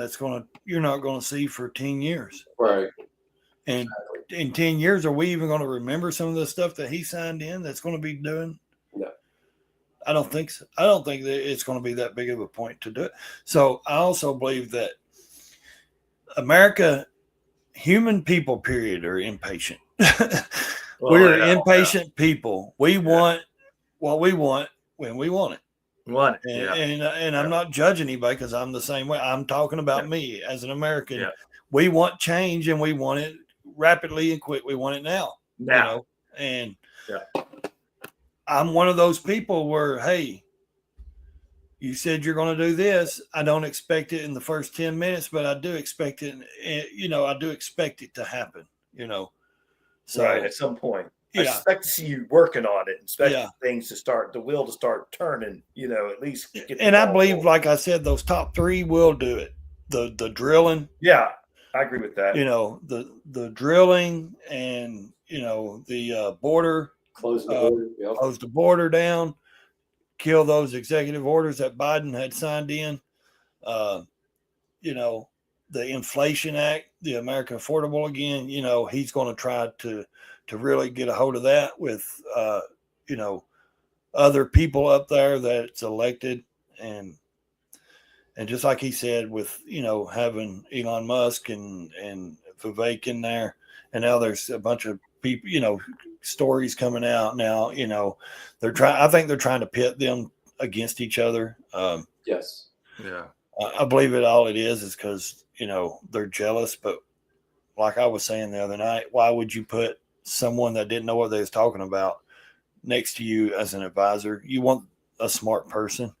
you're not going to see for 10 years. Right. And in 10 years, are we even going to remember some of the stuff that he signed in that's going to be doing? No. I don't think so. I don't think that it's going to be that big of a point to do it. So I also believe that America, human people, period, are impatient. We're impatient people. We want what we want when we want it. And I'm not judging anybody because I'm the same way. I'm talking about me as an American. Yeah. We want change and we want it rapidly and quick. We want it now. You know, and I'm one of those people where, hey, you said you're going to do this. I don't expect it in the first 10 minutes, but I do expect it. You know, I do expect it to happen, you know. So at some point. I expect to see you working on it, expect things to start, the wheel to start turning, you know, at least. And I believe, like I said, those top three will do it. The drilling. Yeah, I agree with that. You know, the drilling and, you know, the border. Close the border. Close the border down. Kill those executive orders that Biden had signed in. You know, the Inflation Act, the American Affordable again, you know, he's going to try to really get a hold of that with, you know, other people up there that's elected. And just like he said, with, you know, having Elon Musk and Vivek in there, and now there's a bunch of people, you know, stories coming out now, you know, I think they're trying to pit them against each other. Yes. Yeah. I believe all it is because, you know, they're jealous. But like I was saying the other night, why would you put someone that didn't know what they was talking about next to you as an advisor? You want a smart person.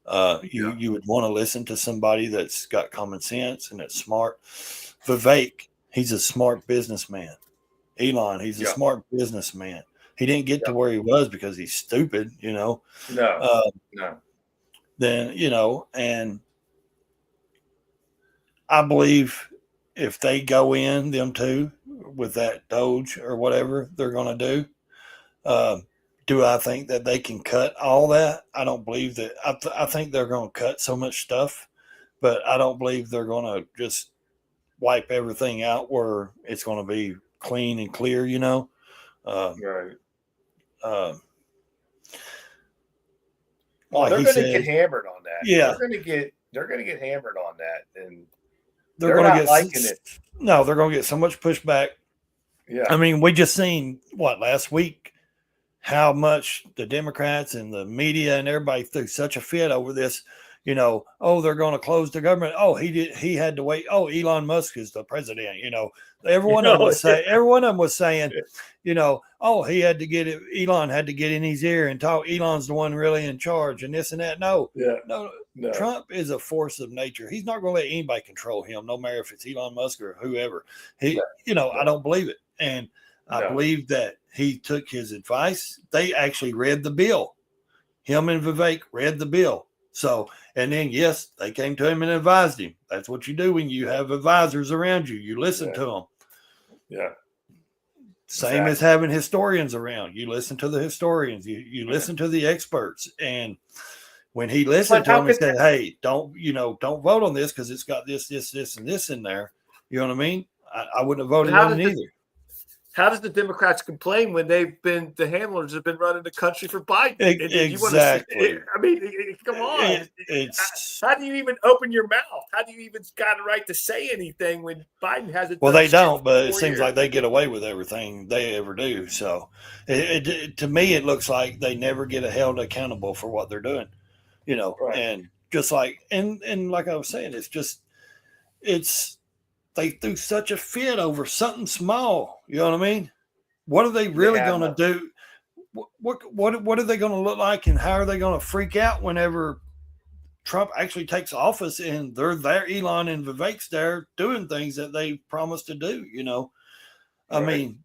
You would want to listen to somebody that's got common sense and that's smart. Vivek, he's a smart businessman. Elon, he's a smart businessman. He didn't get to where he was because he's stupid, you know. No. Then, you know, and I believe if they go in, them two, with that Doge or whatever they're going to do I think that they can cut all that? I don't believe that. I think they're going to cut so much stuff, but I don't believe they're going to just wipe everything out where it's going to be clean and clear, you know. Right. Like they're going to get hammered on that. Yeah, they're going to get hammered on that, and they're going to get liking it. No, they're going to get so much pushback. Yeah, I mean, we just seen last week how much the Democrats and the media and everybody threw such a fit over this. You know, oh, they're going to close the government. Oh, he had to wait. Oh, Elon Musk is the president. You know, every one of them was saying, you know, oh, he had to get it. Elon had to get in his ear and talk. Elon's the one really in charge and this and that. No. Trump is a force of nature. He's not going to let anybody control him, no matter if it's Elon Musk or whoever. You know, I don't believe it. And I believe that he took his advice. They actually read the bill. Him and Vivek read the bill. So, and then, yes, they came to him and advised him. That's what you do when you have advisors around you. You listen to them. Yeah. Same as having historians around. You listen to the historians. You listen to the experts. And when he listened to them and said, hey, don't vote on this because it's got this, and this in there. You know what I mean? I wouldn't have voted on it either. How does the Democrats complain when the handlers have been running the country for Biden? Exactly. I mean, come on. How do you even open your mouth? How do you even got a right to say anything when Biden has it? Well, they don't, but it seems like they get away with everything they ever do. So to me, it looks like they never get held accountable for what they're doing, you know, and just like, and like I was saying, they threw such a fit over something small. You know what I mean? What are they really going to do? What are they going to look like, and how are they going to freak out whenever Trump actually takes office and they're there, Elon and Vivek's there doing things that they promised to do? You know, I mean,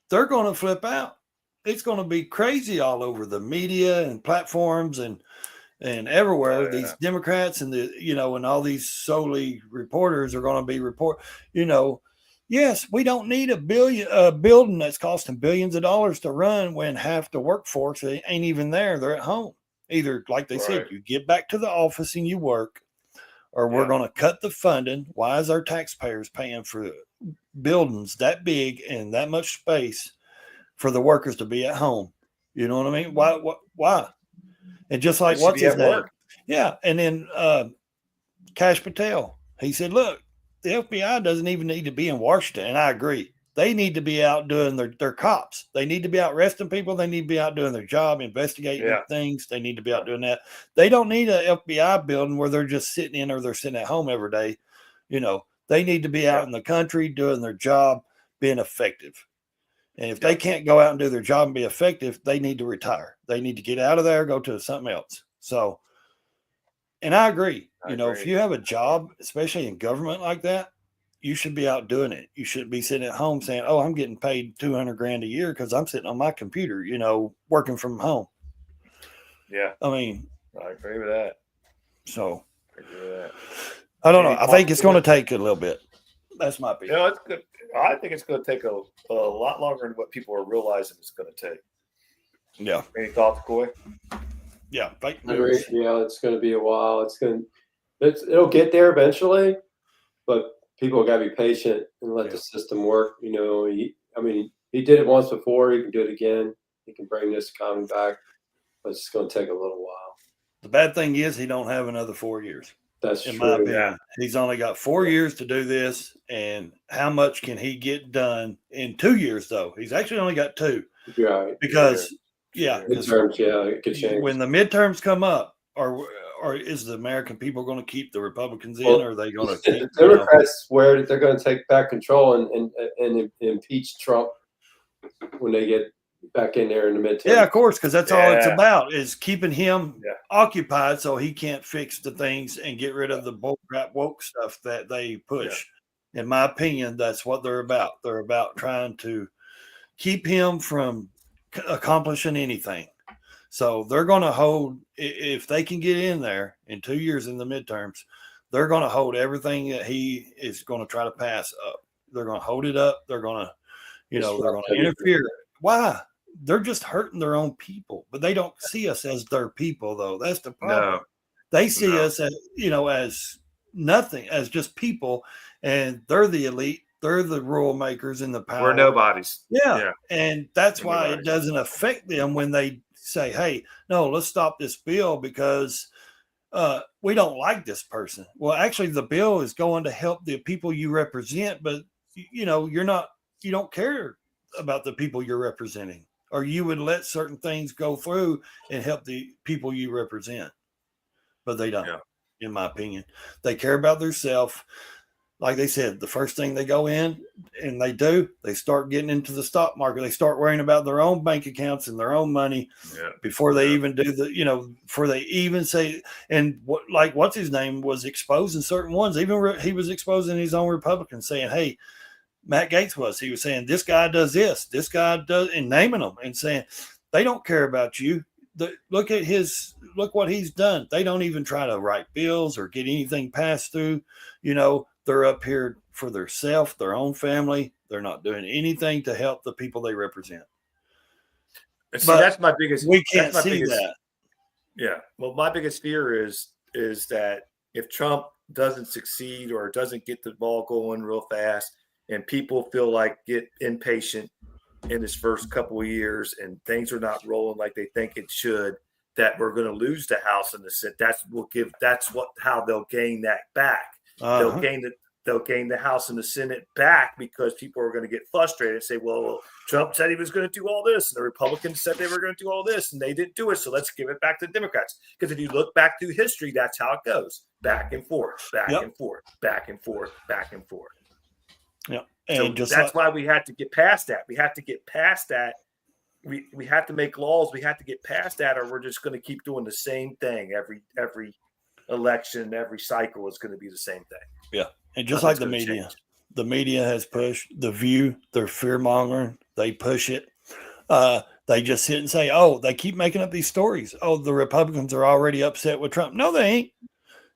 they're going to flip out. It's going to be crazy all over the media and platforms and everywhere. These Democrats and and all these solely reporters are going to be yes, we don't need a building that's costing billions of dollars to run when half the workforce ain't even there. They're at home. Either, like they said, you get back to the office and you work, or we're going to cut the funding. Why is our taxpayers paying for buildings that big and that much space for the workers to be at home? You know what I mean? Why? And just like, what's his name? Yeah. And then Kash Patel, he said, look, the FBI doesn't even need to be in Washington. And I agree. They need to be out doing their cops. They need to be out arresting people. They need to be out doing their job, investigating things. They need to be out doing that. They don't need an FBI building where they're just sitting in or they're sitting at home every day. You know, they need to be out in the country doing their job, being effective. And if they can't go out and do their job and be effective, they need to retire. They need to get out of there, go to something else. So, and I agree. If you have a job, especially in government like that, you should be out doing it. You shouldn't be sitting at home saying, oh, I'm getting paid $200,000 a year because I'm sitting on my computer, working from home. Yeah. I mean, I agree with that. So, I agree with that. I don't know. I think it's going to take a little bit. That's my opinion. It's good. I think it's going to take a lot longer than what people are realizing it's going to take. Yeah. Any thoughts, Coy? Yeah. Yeah, it's going to be a while. It'll get there eventually, but people got to be patient and let the system work. He did it once before. He can do it again. He can bring this economy back, but it's going to take a little while. The bad thing is he don't have another 4 years. That's in true. my opinion. Yeah. He's only got 4 years to do this, and how much can he get done in 2 years? Though he's actually only got 2. Right. Because midterms, it could change. When the midterms come up, or is the American people going to keep the Republicans in, or are they going to keep the Democrats swear that they're going to take back control and impeach Trump when they get back in there in the midterm? Yeah, of course, because that's all it's about, is keeping him occupied so he can't fix the things and get rid of the bullcrap woke stuff that they push. In my opinion, that's what they're about. They're about trying to keep him from accomplishing anything. So they're going to hold, if they can get in there in 2 years in the midterms, they're going to hold everything that he is going to try to pass up. They're going to hold it up. They're going to, they're going to interfere. Why? They're just hurting their own people, but they don't see us as their people, though. That's the problem. No. They see us as, as nothing, as just people, and they're the elite. They're the rule makers in the power. We're nobodies. Yeah. And that's why it doesn't affect them when they say, hey, no, let's stop this bill because we don't like this person. Well, actually, the bill is going to help the people you represent, but, you don't care about the people you're representing, or you would let certain things go through and help the people you represent. But they don't, in my opinion. They care about themselves. Like they said, the first thing they go in and they start getting into the stock market. They start worrying about their own bank accounts and their own money before they even do before they even say, and what's his name was exposing certain ones. Even he was exposing his own Republicans, saying, hey, Matt Gaetz he was saying, this guy does this guy does, and naming them and saying, they don't care about you. Look what he's done. They don't even try to write bills or get anything passed through. They're up here for themselves, their own family. They're not doing anything to help the people they represent. See, that's my biggest. We can't see that. Yeah. Well, my biggest fear is that if Trump doesn't succeed or doesn't get the ball going real fast, and people get impatient in his first couple of years, and things are not rolling like they think it should, that we're going to lose the House and the Senate. How they'll gain that back. Uh-huh. They'll gain the House and the Senate back because people are going to get frustrated and say, well, Trump said he was going to do all this, and the Republicans said they were going to do all this, and they didn't do it, so let's give it back to the Democrats. Because if you look back through history, that's how it goes. Back and forth, back and forth, back and forth, back and forth. Yeah. And so that's why we had to get past that. We have to get past that. We have to make laws. We have to get past that, or we're just going to keep doing the same thing every election, every cycle is going to be the same thing. Yeah. And just like the media has pushed The View, they're fear mongering. They push it. They just sit and say, oh, they keep making up these stories. Oh, the Republicans are already upset with Trump. No, they ain't.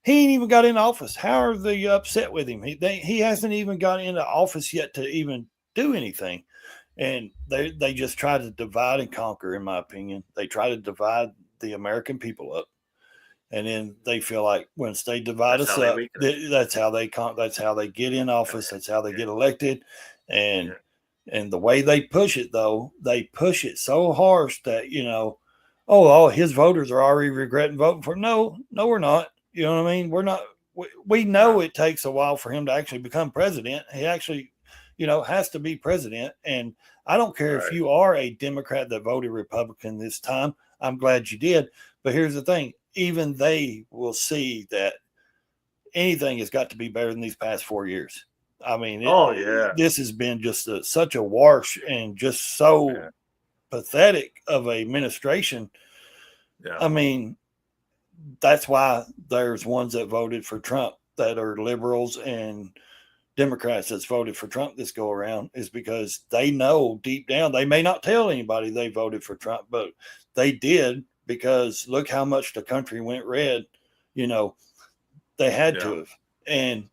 He ain't even got in office. How are they upset with him? He hasn't even got into office yet to even do anything. And they just try to divide and conquer, in my opinion. They try to divide the American people up. And then they feel like once they divide That's us how they up, weaken us. that's how they get in office. That's how they get elected. And Yeah. and the way they push it, though, they push it so harsh that, all his voters are already regretting voting for him. No, we're not. You know what I mean? We're not. We know it takes a while for him to actually become president. He actually, has to be president. And I don't care if Right. you are a Democrat that voted Republican this time. I'm glad you did. But here's the thing. Even they will see that anything has got to be better than these past 4 years. I mean, this has been just such a wash and just so pathetic of a administration. Yeah. I mean, that's why there's ones that voted for Trump that are liberals and Democrats that's voted for Trump this go around, is because they know deep down, they may not tell anybody they voted for Trump, but they did, because look how much the country went red. They had to have. And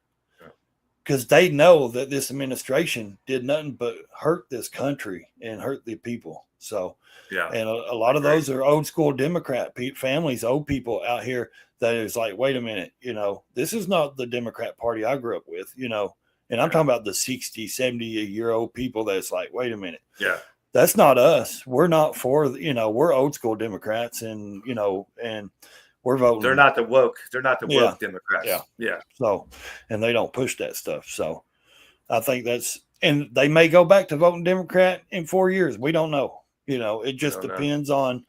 because they know that this administration did nothing but hurt this country and hurt the people. So, and a lot of those are old school Democrat families, old people out here that is like, wait a minute, this is not the Democrat Party I grew up with, and I'm talking about the 60, 70-year-old people that's like, wait a minute. Yeah. That's not us. We're not for, we're old school Democrats, and, and we're voting. They're not the woke. They're not the woke Democrats. Yeah. Yeah. So, and they don't push that stuff. So I think and they may go back to voting Democrat in 4 years. We don't know. It just depends on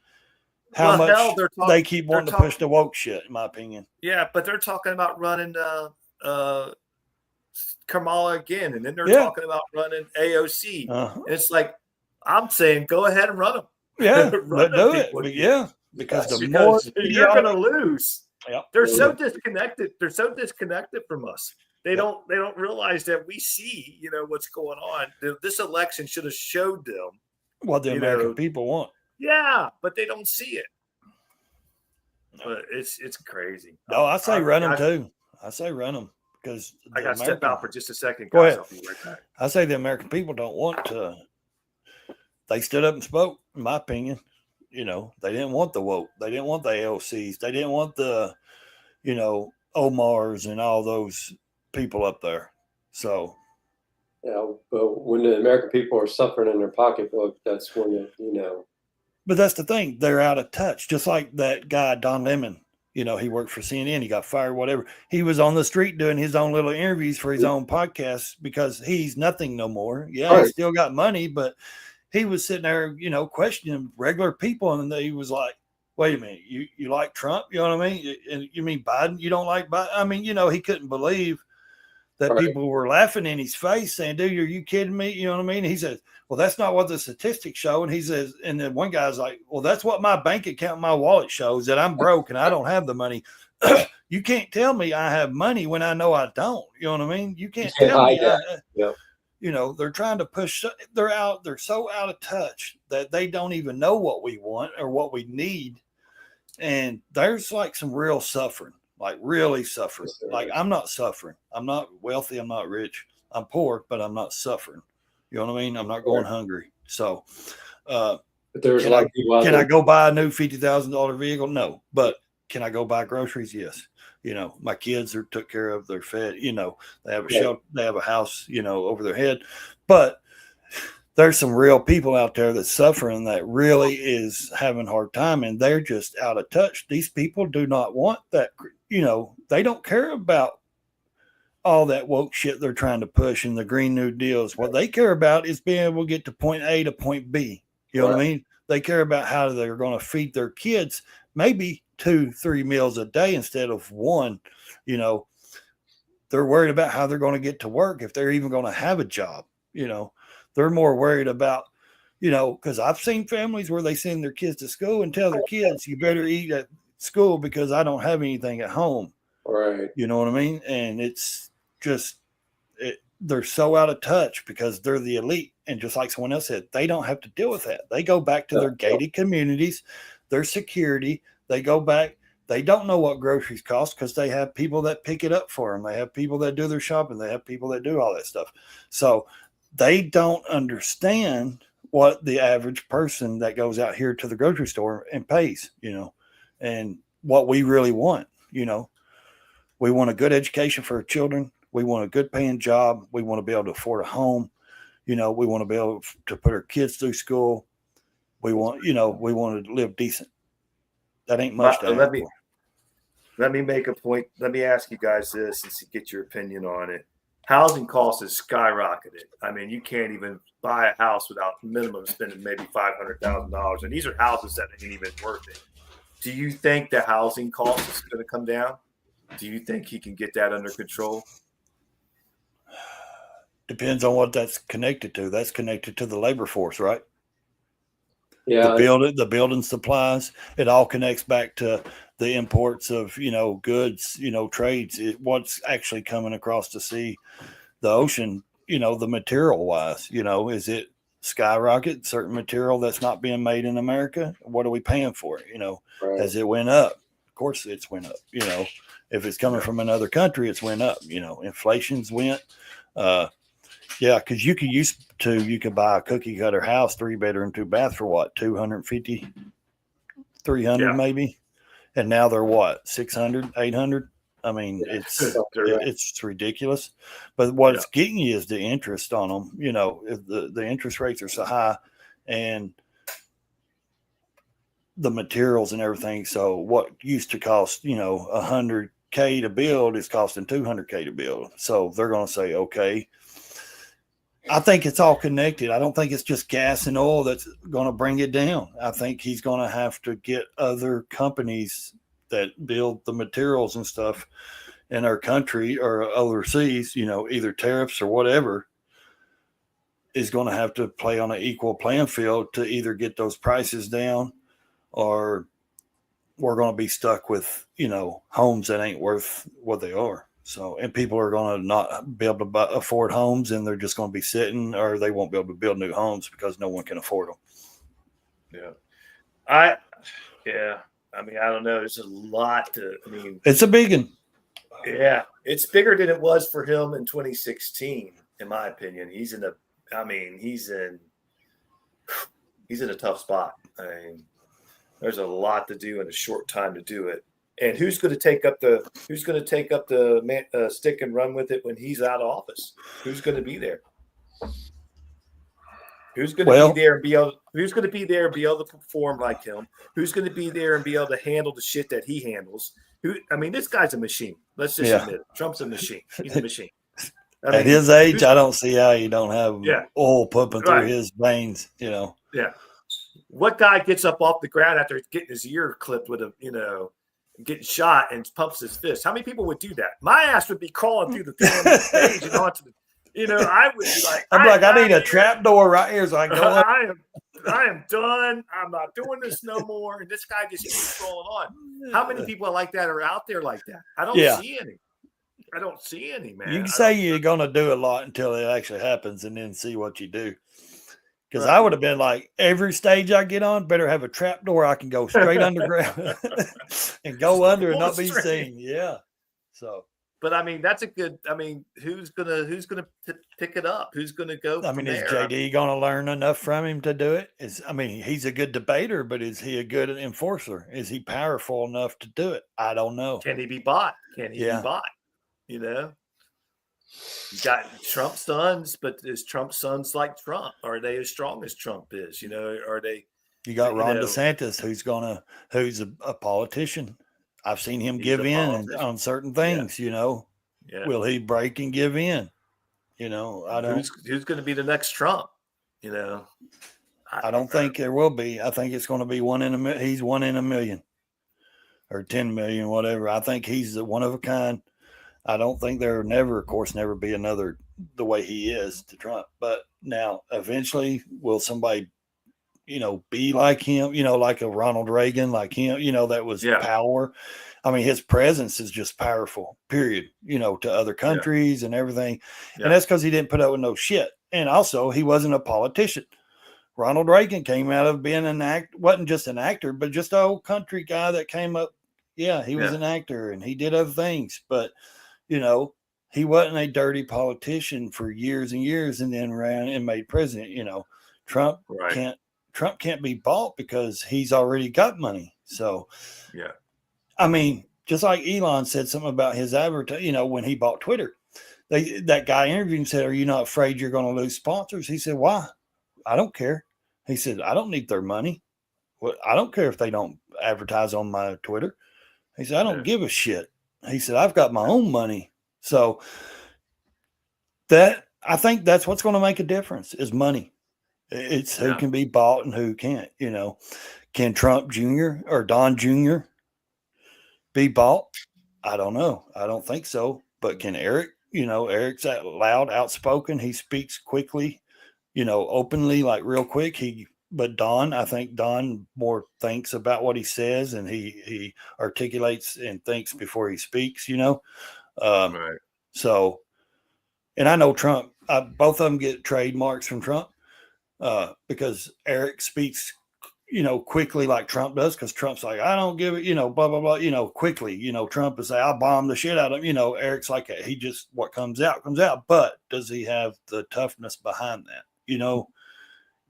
how much they keep wanting to push the woke shit, in my opinion. Yeah, but they're talking about running Kamala again, and then they're talking about running AOC. And it's like, I'm saying, go ahead and run them. Yeah, but do it. But because you're going to lose. Yep. They're so disconnected. They're so disconnected from us. They don't realize that we see, what's going on. This election should have showed them what the American people want. Yeah, but they don't see it. But it's crazy. No, I say run them too. I say run them, because I got to step out for just a second, guys. Go ahead. I'll be right back. I say the American people don't want to. They stood up and spoke, in my opinion. They didn't want the woke. They didn't want the AOCs. They didn't want the, Omars and all those people up there. So. Yeah, but when the American people are suffering in their pocketbook, that's when But that's the thing. They're out of touch. Just like that guy, Don Lemon. He worked for CNN. He got fired, whatever. He was on the street doing his own little interviews for his own podcast, because he's nothing no more. Yeah, He still got money, but he was sitting there, questioning regular people. And he was like, wait a minute, you like Trump? You know what I mean? And you mean Biden? You don't like Biden? I mean, he couldn't believe that people were laughing in his face saying, dude, are you kidding me? You know what I mean? He says, well, that's not what the statistics show. And he says, and then one guy's like, well, that's what my bank account, my wallet shows, that I'm broke and I don't have the money. You can't tell me I have money when I know I don't. You know what I mean? You can't tell me. They're trying to push. They're so out of touch that they don't even know what we want or what we need. And there's like some real suffering. Like really suffering. Like I'm not suffering. I'm not wealthy. I'm not rich. I'm poor, but I'm not suffering. You know what I mean? I'm not going hungry. So, but there's a lot of people out can there. I go buy a new $50,000 vehicle? No. But can I go buy groceries? Yes. My kids are took care of. They're fed. They have a shelter. They have a house. Over their head. But there's some real people out there that's suffering, that really is having a hard time, and they're just out of touch. These people do not want that. They don't care about all that woke shit they're trying to push in the Green New Deals. What they care about is being able to get to point A to point B. You know what I mean? They care about how they're going to feed their kids, maybe 2-3 meals a day instead of one. They're worried about how they're going to get to work, if they're even going to have a job. They're more worried about, because I've seen families where they send their kids to school and tell their kids, you better eat at school because I don't have anything at home. Right. You know what I mean? And it's just, they're so out of touch because they're the elite. And just like someone else said, they don't have to deal with that. They go back to their gated communities, their security. They go back. They don't know what groceries cost because they have people that pick it up for them. They have people that do their shopping. They have people that do all that stuff. So they don't understand what the average person that goes out here to the grocery store and pays, and what we really want. We want a good education for our children. We want a good paying job. We want to be able to afford a home. We want to be able to put our kids through school. We want to live decent. That ain't much to ask for. Let me make a point. Let me ask you guys this and get your opinion on it. Housing costs has skyrocketed. I mean, you can't even buy a house without minimum spending maybe $500,000. And these are houses that ain't even worth it. Do you think the housing cost is going to come down? Do you think he can get that under control? Depends on what that's connected to. That's connected to the labor force, right? Yeah. The building supplies. It all connects back to the imports of, goods, trades. What's actually coming across the sea, the ocean, the material wise, is it skyrocket? Certain material that's not being made in America, what are we paying for it? Right. Has it went up? Of course it's went up. If it's coming from another country, it's went up. Inflation's went. Because you could buy a cookie cutter house, 3-bedroom, 2-bath for what, 250, 300 maybe, and now they're what, 600, 800. I mean, it's ridiculous. But what it's getting you is the interest on them. If the interest rates are so high, and the materials and everything. So what used to cost $100K to build is costing $200K to build. So they're going to say, okay. I think it's all connected. I don't think it's just gas and oil that's going to bring it down. I think he's going to have to get other companies that build the materials and stuff in our country or overseas, either tariffs or whatever, is going to have to play on an equal playing field to either get those prices down, or we're going to be stuck with, homes that ain't worth what they are. So, and people are going to not be able to afford homes, and they're just going to be sitting, or they won't be able to build new homes because no one can afford them. I mean, I don't know. There's a lot it's a big one. Yeah. It's bigger than it was for him in 2016, in my opinion. He's in a tough spot. I mean, there's a lot to do in a short time to do it. And who's going to take up the stick and run with it when he's out of office? Who's going to be there? Who's going to be there and be able? Who's going to be there and be able to perform like him? Who's going to be there and be able to handle the shit that he handles? This guy's a machine. Let's just admit it. Trump's a machine. He's a machine. At his age, I don't see how you don't have oil pumping through his veins. Yeah. What guy gets up off the ground after getting his ear clipped with a getting shot and pumps his fist? How many people would do that? My ass would be crawling through the thing on the stage and onto the. I would be like, I need a trap door right here so I can go up. I am done. I'm not doing this no more. And this guy just keeps rolling on. How many people like that are out there like that? I don't see any. I don't see any, man. You can say you're going to do a lot until it actually happens, and then see what you do. Because I would have been like, every stage I get on, better have a trap door I can go straight underground and go under and not be seen. Yeah. So. But that's a good. Who's gonna pick it up? Who's gonna go? Is JD gonna learn enough from him to do it? He's a good debater, but is he a good enforcer? Is he powerful enough to do it? I don't know. Can he be bought? Be bought? You got Trump's sons, but is Trump's sons like Trump? Are they as strong as Trump is? Are they? You got Ron DeSantis, who's a politician. I've seen him give in on certain things, Yeah. Will he break and give in? I don't. Who's going to be the next Trump? I don't think there will be. I think it's going to be one in a million. He's 1 in a million or 10 million, whatever. I think he's the one of a kind. I don't think there will never be another the way he is to Trump. But now, eventually, will somebody, be like him, like a Ronald Reagan, like him, that was power. His presence is just powerful, period, to other countries and everything. Yeah. And that's because he didn't put up with no shit. And also, he wasn't a politician. Ronald Reagan came out of being wasn't just an actor, but just an old country guy that came up. Yeah, he was an actor and he did other things. But, he wasn't a dirty politician for years and years and then ran and made president. Trump can't be bought because he's already got money. So, I mean, just like Elon said something about his when he bought Twitter, that guy interviewed him, said, "Are you not afraid you're going to lose sponsors?" He said, "Why? I don't care." He said, "I don't need their money. Well, I don't care if they don't advertise on my Twitter." He said, "I don't give a shit." He said, "I've got my own money." So that I think that's what's going to make a difference is money. It's who can be bought and who can't. Can Trump Jr. or Don Jr. be bought? I don't know. I don't think so. But can Eric? Eric's that loud, outspoken. He speaks quickly, openly, like real quick. But Don, I think Don more thinks about what he says, and he articulates and thinks before he speaks. Right. So, and I know Trump. Both of them get trademarks from Trump because Eric speaks quickly like Trump does, because Trump's like, I don't give it, blah, blah, blah, quickly. Trump is like, I'll bomb the shit out of him. Eric's like, he just, what comes out, comes out. But does he have the toughness behind that?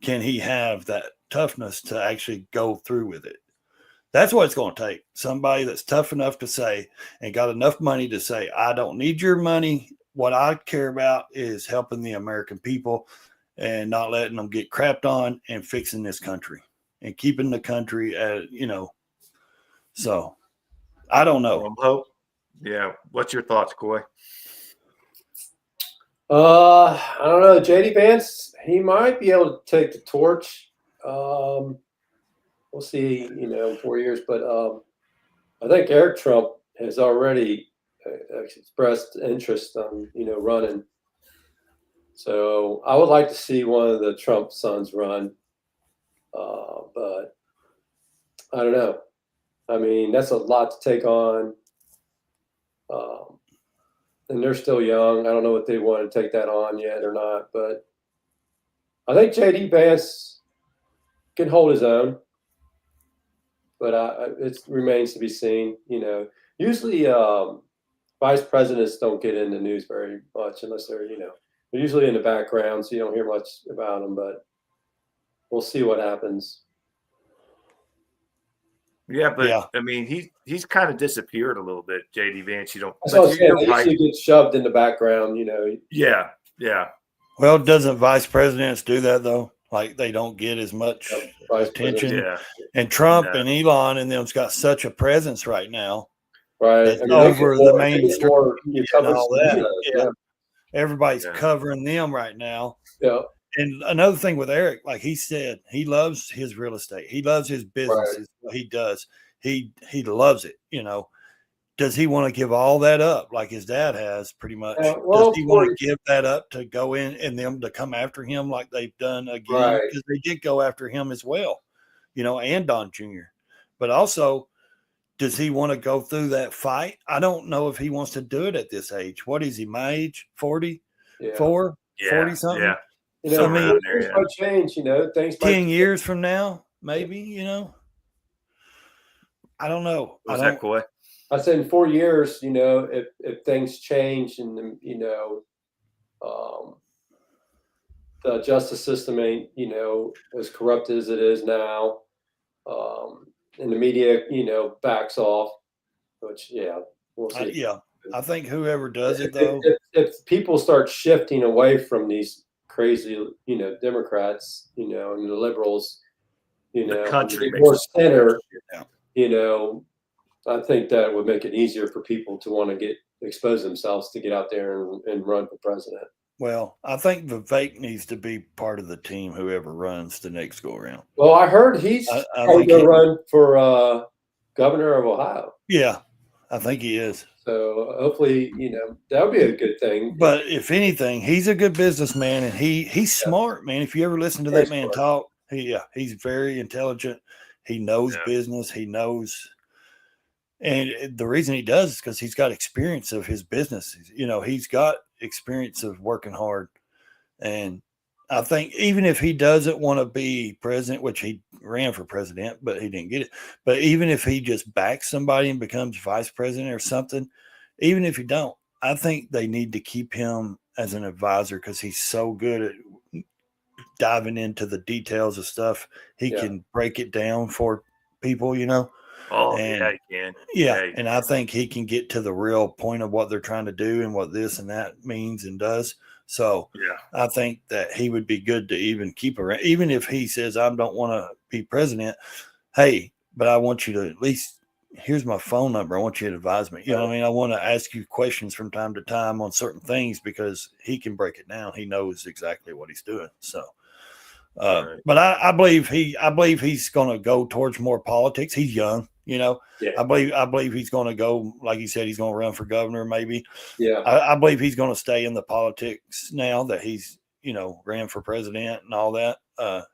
Can he have that toughness to actually go through with it? That's what it's going to take. Somebody that's tough enough to say and got enough money to say, I don't need your money. What I care about is helping the American people and not letting them get crapped on and fixing this country and keeping the country at, so I don't know. Hope. Yeah. What's your thoughts, Coy? I don't know. JD Vance, he might be able to take the torch. We'll see, in 4 years. But I think Eric Trump has already expressed interest on, running. So I would like to see one of the Trump sons run. But I don't know. I mean, that's a lot to take on. And they're still young. I don't know what they want to take that on yet or not. But I think JD Vance can hold his own. But it remains to be seen. Usually vice presidents don't get in the news very much unless they're usually in the background, so you don't hear much about them. But we'll see what happens. Yeah, but I mean, he's kind of disappeared a little bit, JD Vance. You don't. That's what I'm saying. They usually get shoved in the background, Yeah. Well, doesn't vice presidents do that though? Like they don't get as much attention. Yeah. And Trump and Elon and them's got such a presence right now. Right. That's over the mainstream and all that. Yeah. Everybody's covering them right now. Yeah. And another thing with Eric, like he said, he loves his real estate. He loves his business. Right. What he does. He loves it. Does he want to give all that up like his dad has pretty much? Does he want to give that up to go in and them to come after him like they've done again? Because they did go after him as well, and Don Jr. But also, does he want to go through that fight? I don't know if he wants to do it at this age. What is he, my age? 44? 40 something? Yeah. I mean, things might change, things 10 years from now, maybe, I don't know. What's that, Coy? I said in 4 years, if things change and, the justice system ain't, as corrupt as it is now, and the media, backs off, which, we'll see. I think whoever does it, though. If people start shifting away from these crazy, Democrats, and the liberals, the country more center, I think that would make it easier for people to want to expose themselves to get out there and run for president. Well, I think Vivek needs to be part of the team, whoever runs the next go around. Well, I heard he's going to run for governor of Ohio. Yeah, I think he is. So hopefully, that would be a good thing. But if anything, he's a good businessman and he's smart, man. If you ever listen to that man talk, he's very intelligent. He knows business. He knows. And the reason he does is because he's got experience of his business. He's got experience of working hard. And I think even if he doesn't want to be president, which he ran for president, but he didn't get it. But even if he just backs somebody and becomes vice president or something, even if you don't, I think they need to keep him as an advisor because he's so good at diving into the details of stuff. He can break it down for people, Oh, And yeah, he can. yeah, Yeah, and I think he can get to the real point of what they're trying to do and what this and that means and does. So yeah. I think that he would be good to even keep around, even if he says, I don't want to be president. Hey, but I want you to at least, here's my phone number. I want you to advise me. You know what I mean? I want to ask you questions from time to time on certain things because he can break it down. He knows exactly what he's doing. So, Right. but I believe he's going to go towards more politics. He's young, you know. Yeah. I believe he's going to go, like he said, he's going to run for governor. Maybe. Yeah. I believe he's going to stay in the politics now that he's, you know, ran for president and all that.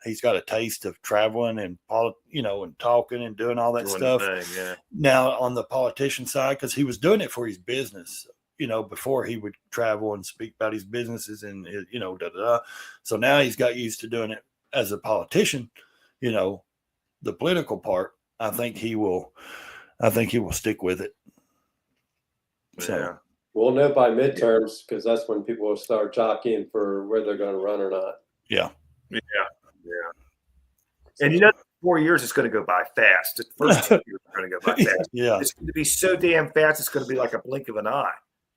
He's got a taste of traveling and and talking and doing all that Doing stuff. the thing, yeah. Now on the politician side, because he was doing it for his business, you know, before he would travel and speak about his businesses and da da da. So now he's got used to doing it as a politician. You know, the political part. I think he will stick with it. So. Yeah. We'll know by midterms because that's when people will start jockeying for where they're going to run or not. Yeah. Yeah. And 4 years is going to go by fast. The first 2 years are going to go by fast. Yeah. It's going to be so damn fast. It's going to be like a blink of an eye.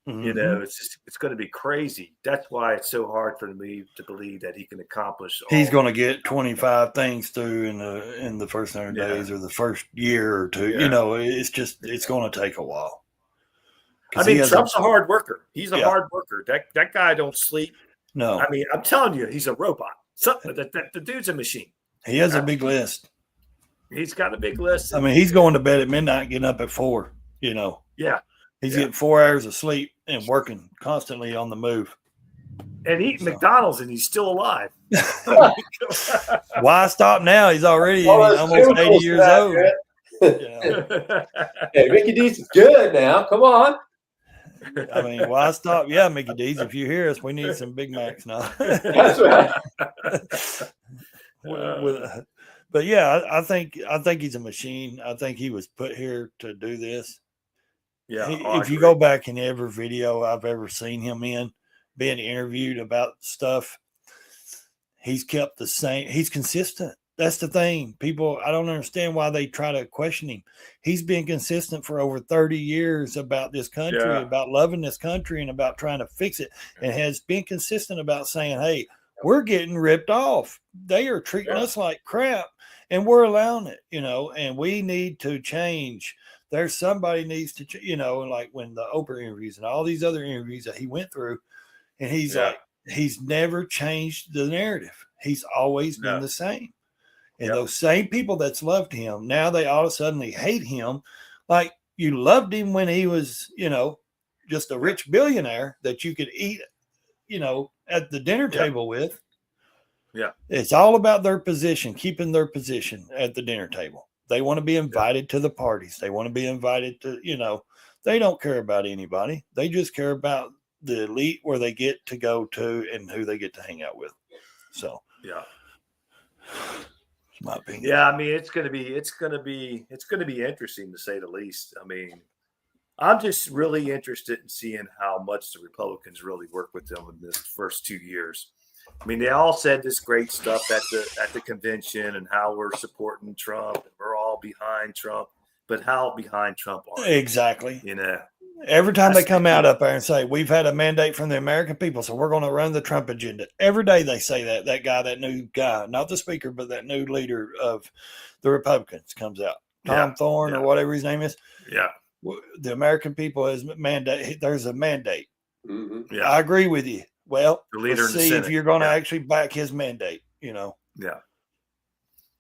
Mm-hmm. You know, it's going to be crazy. That's why it's so hard for me to believe that he can accomplish. He's going to get 25 things through in the first 100 days or the first year or two. Yeah. You know, it's going to take a while. I mean, Trump's a hard worker. He's a hard worker. That guy don't sleep. No. I mean, I'm telling you, he's a robot. The dude's a machine. He has a big list. He's got a big list. I mean, he's going to bed at midnight, getting up at 4. You know. Yeah. He's getting 4 hours of sleep and working constantly on the move. And eating McDonald's, and he's still alive. Why stop now? He's already almost 80 years old. Hey, Mickey D's is good now. Come on. I mean, why stop? Yeah, Mickey D's, if you hear us, we need some Big Macs now. That's right. But yeah, I think he's a machine. I think he was put here to do this. Yeah. If you go back in every video I've ever seen him in, being interviewed about stuff, he's kept the same. He's consistent. That's the thing. People, I don't understand why they try to question him. He's been consistent for over 30 years about this country, about loving this country, and about trying to fix it, and has been consistent about saying, hey, we're getting ripped off. They are treating us like crap, and we're allowing it, and we need to change. There's somebody needs to, like when the Oprah interviews and all these other interviews that he went through, and he's like, he's never changed the narrative. He's always been the same. And those same people that's loved him, now they all of a sudden hate him. Like you loved him when he was, just a rich billionaire that you could eat, at the dinner table with. Yeah. It's all about their position, keeping their position at the dinner table. They want to be invited to the parties. They want to be invited to, they don't care about anybody. They just care about the elite where they get to go to and who they get to hang out with. So, my opinion. Yeah, I mean, it's going to be interesting to say the least. I mean, I'm just really interested in seeing how much the Republicans really work with them in this first 2 years. I mean, they all said this great stuff at the convention and how we're supporting Trump and we're all behind Trump, but how behind Trump are they? Exactly. Every Every time they come out up there and say, we've had a mandate from the American people, so we're going to run the Trump agenda. Every day they say that new guy, not the speaker, but that new leader of the Republicans comes out. Tom Thorne or whatever his name is. Yeah. The American people has mandate. There's a mandate. Mm-hmm. Yeah. I agree with you. Well, the leader let's see if you're going to actually back his mandate, Yeah.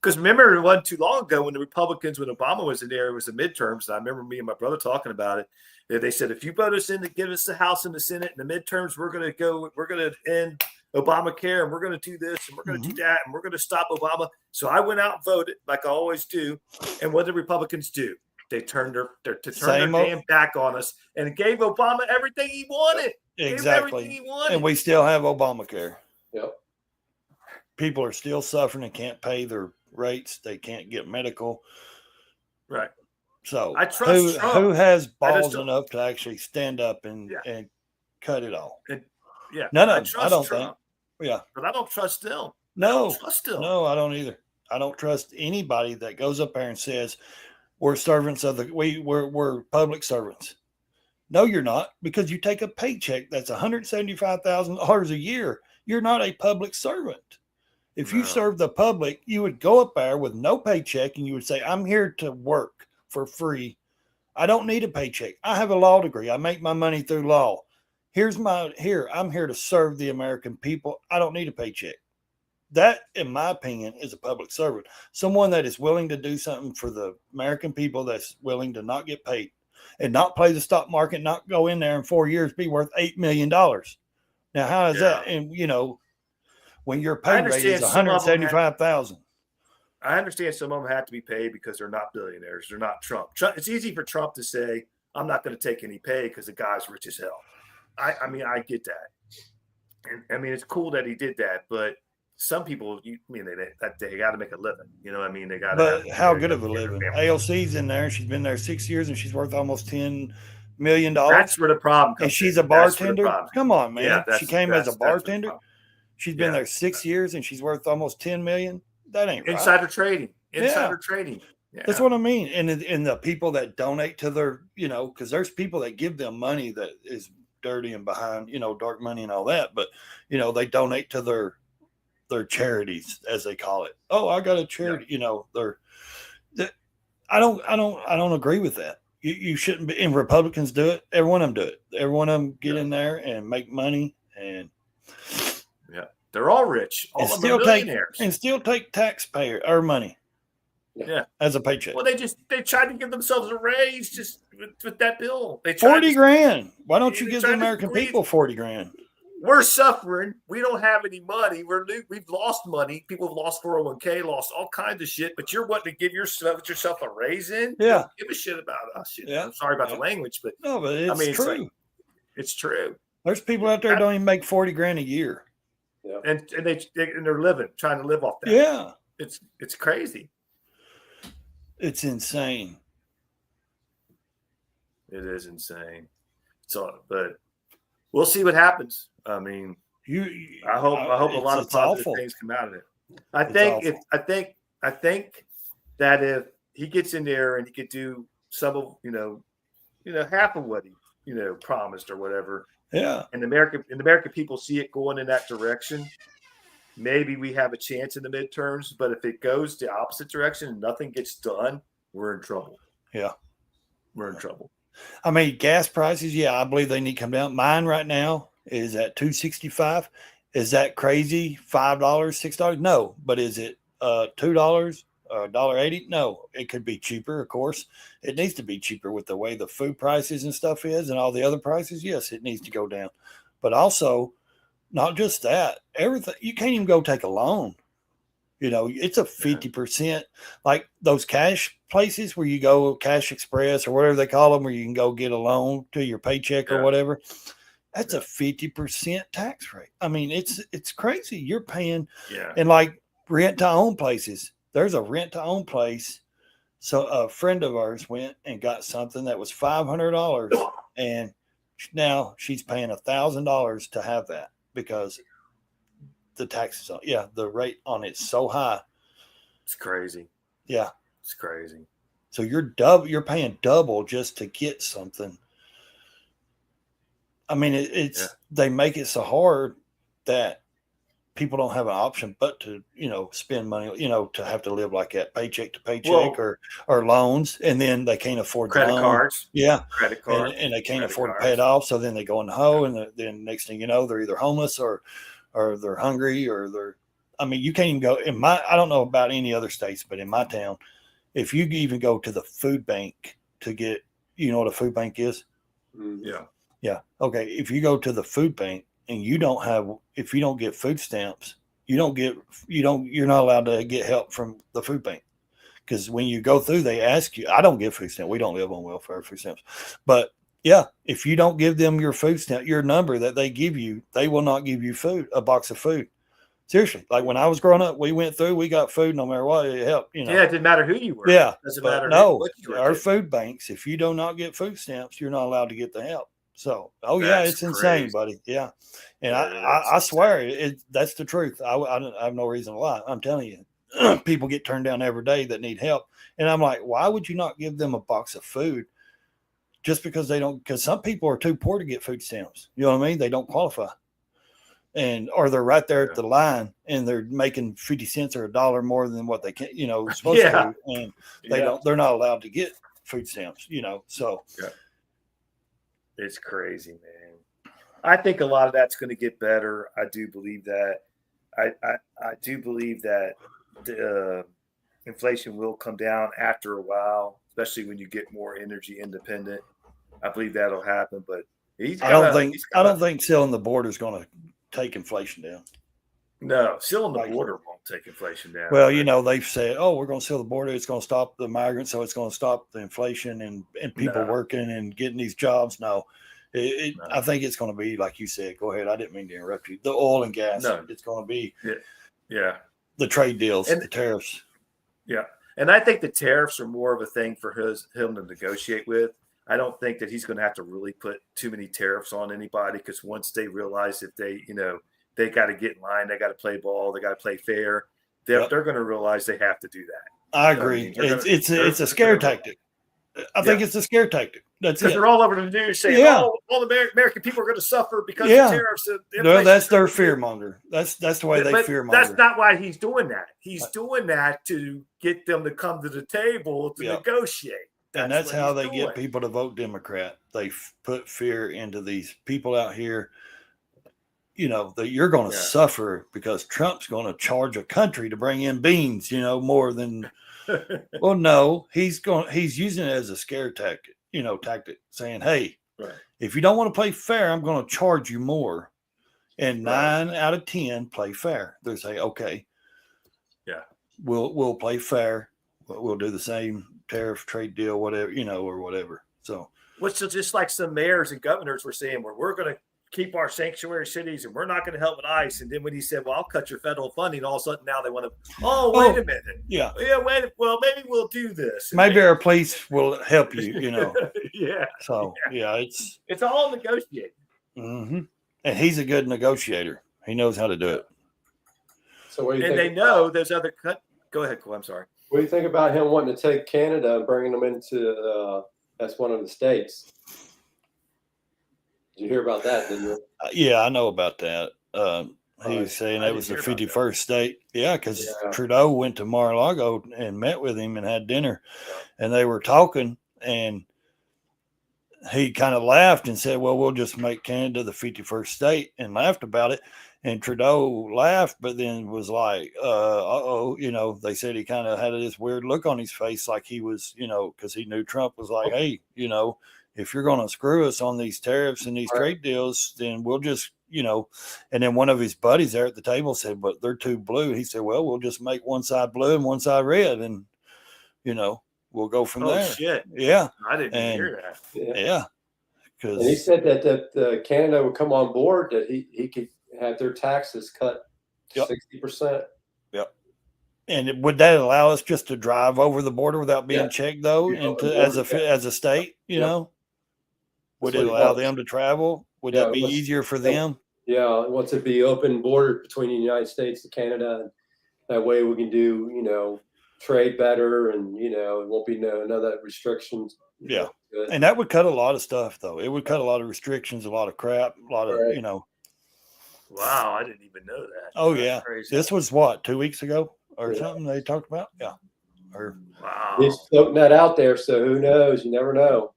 Because remember, it wasn't too long ago when the Republicans, when Obama was in there, it was the midterms. And I remember me and my brother talking about it. They said, if you vote us in to give us the House and the Senate in the midterms, we're going to end Obamacare and we're going to do this and we're going to do that and we're going to stop Obama. So I went out and voted like I always do. And what did Republicans do? They turned their damn back on us and gave Obama everything he wanted. Exactly. Everything he wanted. And we still have Obamacare. Yep. People are still suffering and can't pay their rates. They can't get medical. Right. So I trust Trump. Who has balls enough to actually stand up and cut it all? None of them. I don't think. Yeah. But I don't trust them. No. I don't trust them. No, I don't either. I don't trust anybody that goes up there and says, we're servants of we're public servants. No, you're not, because you take a paycheck that's $175,000 a year. You're not a public servant. If you serve the public, you would go up there with no paycheck and you would say, I'm here to work for free. I don't need a paycheck. I have a law degree. I make my money through law. I'm here to serve the American people. I don't need a paycheck. That, in my opinion, is a public servant. Someone that is willing to do something for the American people, that's willing to not get paid and not play the stock market, not go in there in 4 years, be worth $8 million. Now, how is that? And, when your pay rate is $175,000. I understand some of them have to be paid because they're not billionaires. They're not Trump. It's easy for Trump to say, I'm not going to take any pay because the guy's rich as hell. I mean, I get that. And I mean, it's cool that he did that, but some people, they got to make a living. You know what I mean? They got to. But how good of a living? AOC's in there. She's been there 6 years and she's worth almost $10 million. That's where the problem comes. And she's a bartender. Come on, man. Yeah, she came as a bartender. She's been there 6 years and she's worth almost $10 million. That ain't right. Insider trading. Trading. Yeah. That's what I mean. And the people that donate to their, because there's people that give them money that is dirty and behind, dark money and all that. But, they donate to their charities, as they call it. Oh, I got a charity, I don't agree with that. You shouldn't be, and Republicans do it. Every one of them do it. Every one of them get in there and make money, and they're all rich. All of them are millionaires. And still take taxpayer or money. Yeah. As a paycheck. Well, they tried to give themselves a raise just with that bill. They 40 grand. Why don't you give the American people 40 grand? We're suffering. We don't have any money. We've lost money. People have lost 401k, lost all kinds of shit. But you're wanting to give yourself a raise in? Yeah. Don't give a shit about us. Yeah. I'm sorry about the language, but no, but it's true. It's true. There's people out there don't even make 40 grand a year. Yeah. And they're trying to live off that. Yeah. It's crazy. It's insane. It is insane. So, but we'll see what happens. I mean, I hope a lot of positive things come out of it. I think that if he gets in there and he could do some of half of what he promised or whatever. Yeah. And the American people see it going in that direction. Maybe we have a chance in the midterms, but if it goes the opposite direction and nothing gets done, we're in trouble. Yeah. We're in trouble. I mean, gas prices, I believe they need to come down. Mine right now is at $2.65. Is that crazy? $5, $6? No. But is it $2, $1.80? No. It could be cheaper, of course. It needs to be cheaper with the way the food prices and stuff is and all the other prices. Yes, it needs to go down. But also, not just that, everything, you can't even go take a loan. It's a 50%, like those cash places where you go, Cash Express or whatever they call them, where you can go get a loan to your paycheck or whatever. That's a 50% tax rate. I mean, it's crazy. You're paying, and like rent to own places. There's a rent to own place. So a friend of ours went and got something that was $500, and now she's paying $1,000 to have that because the taxes on the rate on it's so high. It's crazy. Yeah. It's crazy. So you're paying double just to get something. I mean, they make it so hard that people don't have an option but to, spend money, to have to live like that, paycheck to paycheck or loans, and then they can't afford credit cards. Yeah. Credit cards. And they can't afford to pay it off. So then they go in the hole, and then next thing you know, they're either homeless or they're hungry you can't even go I don't know about any other states, but in my town, if you even go to the food bank to get, what a food bank is? Yeah. Yeah. Okay. If you go to the food bank and if you don't get food stamps, you're not allowed to get help from the food bank. Because when you go through, they ask you, I don't get food stamps. We don't live on welfare food stamps, but if you don't give them your food stamp, your number that they give you, they will not give you a box of food. Seriously. Like when I was growing up, we went through, we got food no matter what, it helped, Yeah, it didn't matter who you were. Yeah. Doesn't matter. No, our food banks, if you do not get food stamps, you're not allowed to get the help. So, it's insane, buddy. Yeah. And I swear that's the truth. I have no reason to lie. I'm telling you, people get turned down every day that need help. And I'm like, why would you not give them a box of food just because they don't? Because some people are too poor to get food stamps. You know what I mean? They don't qualify. Or they're right there at the line and they're making 50 cents or $1 more than what they can, supposed to. And they're not allowed to get food stamps, so. Yeah. It's crazy, man. I think a lot of that's going to get better. I do believe that. I do believe that the inflation will come down after a while, especially when you get more energy independent. I believe that'll happen, but I don't think sealing the border is going to take inflation down. No, sealing the border won't take inflation down. Well, they've said, we're going to seal the border. It's going to stop the migrants, so it's going to stop the inflation and people working and getting these jobs. No. I think it's going to be, like you said, go ahead. I didn't mean to interrupt you. The oil and gas, it's going to be the trade deals, and the tariffs. Yeah. And I think the tariffs are more of a thing for him to negotiate with. I don't think that he's going to have to really put too many tariffs on anybody, because once they realize if they got to get in line, they got to play ball, they got to play fair, they're going to realialize they have to do that. I agree. It's a scare tactic. I think it's a scare tactic. That's it. They're all over the news saying, all the American people are going to suffer because of tariffs. No, that's their fear monger. That's the way they fear monger. That's not why he's doing that. He's doing that to get them to come to the table to negotiate. That's how they get people to vote Democrat. They put fear into these people out here, that you're going to suffer because Trump's going to charge a country to bring in beans, more than. Well, no, he's using it as a scare tactic, saying, hey, if you don't want to play fair, I'm going to charge you more. And 9 out of 10 play fair. They say, okay, we'll play fair. We'll do the same tariff trade deal, whatever, or whatever. So, which is just like some mayors and governors were saying, where we're going to keep our sanctuary cities and we're not going to help with ICE. And then when he said, well, I'll cut your federal funding, all of a sudden now they want to, wait a minute. Yeah. Well, maybe we'll do this. Maybe our police will help you, Yeah. So, it's all negotiating. Mm-hmm. And he's a good negotiator. He knows how to do it. So what do you think? And they know there's other Go ahead, Cole. I'm sorry. What do you think about him wanting to take Canada and bringing them into as one of the states? Did you hear about that? Didn't you? Yeah, I know about that. He was saying it was the 51st state. Yeah, because Trudeau went to Mar-a-Lago and met with him and had dinner, and they were talking, and he kind of laughed and said, well, we'll just make Canada the 51st state, and laughed about it. And Trudeau laughed, but then was like, they said he kind of had this weird look on his face, like he was, because he knew Trump was like, hey, if you're going to screw us on these tariffs and these trade deals, then we'll just, and then one of his buddies there at the table said, but they're too blue. He said, well, we'll just make one side blue and one side red, and, we'll go from there. Oh, shit. Yeah. I didn't hear that. Yeah. And he said that Canada would come on board, that he could have their taxes cut 60%. Yep. And would that allow us just to drive over the border without being checked, though, as a state? Would it allow them to travel? Would that be easier for them? Yeah, it wants to be open border between the United States and Canada. And that way we can do, trade better, and it won't be none of that restrictions. Yeah, and that would cut a lot of stuff, though. It would cut a lot of restrictions, a lot of crap, a lot of Wow, I didn't even know that. Oh, yeah. Crazy. This was 2 weeks ago or something they talked about? Yeah. Wow. He's floating that out there, so who knows? You never know.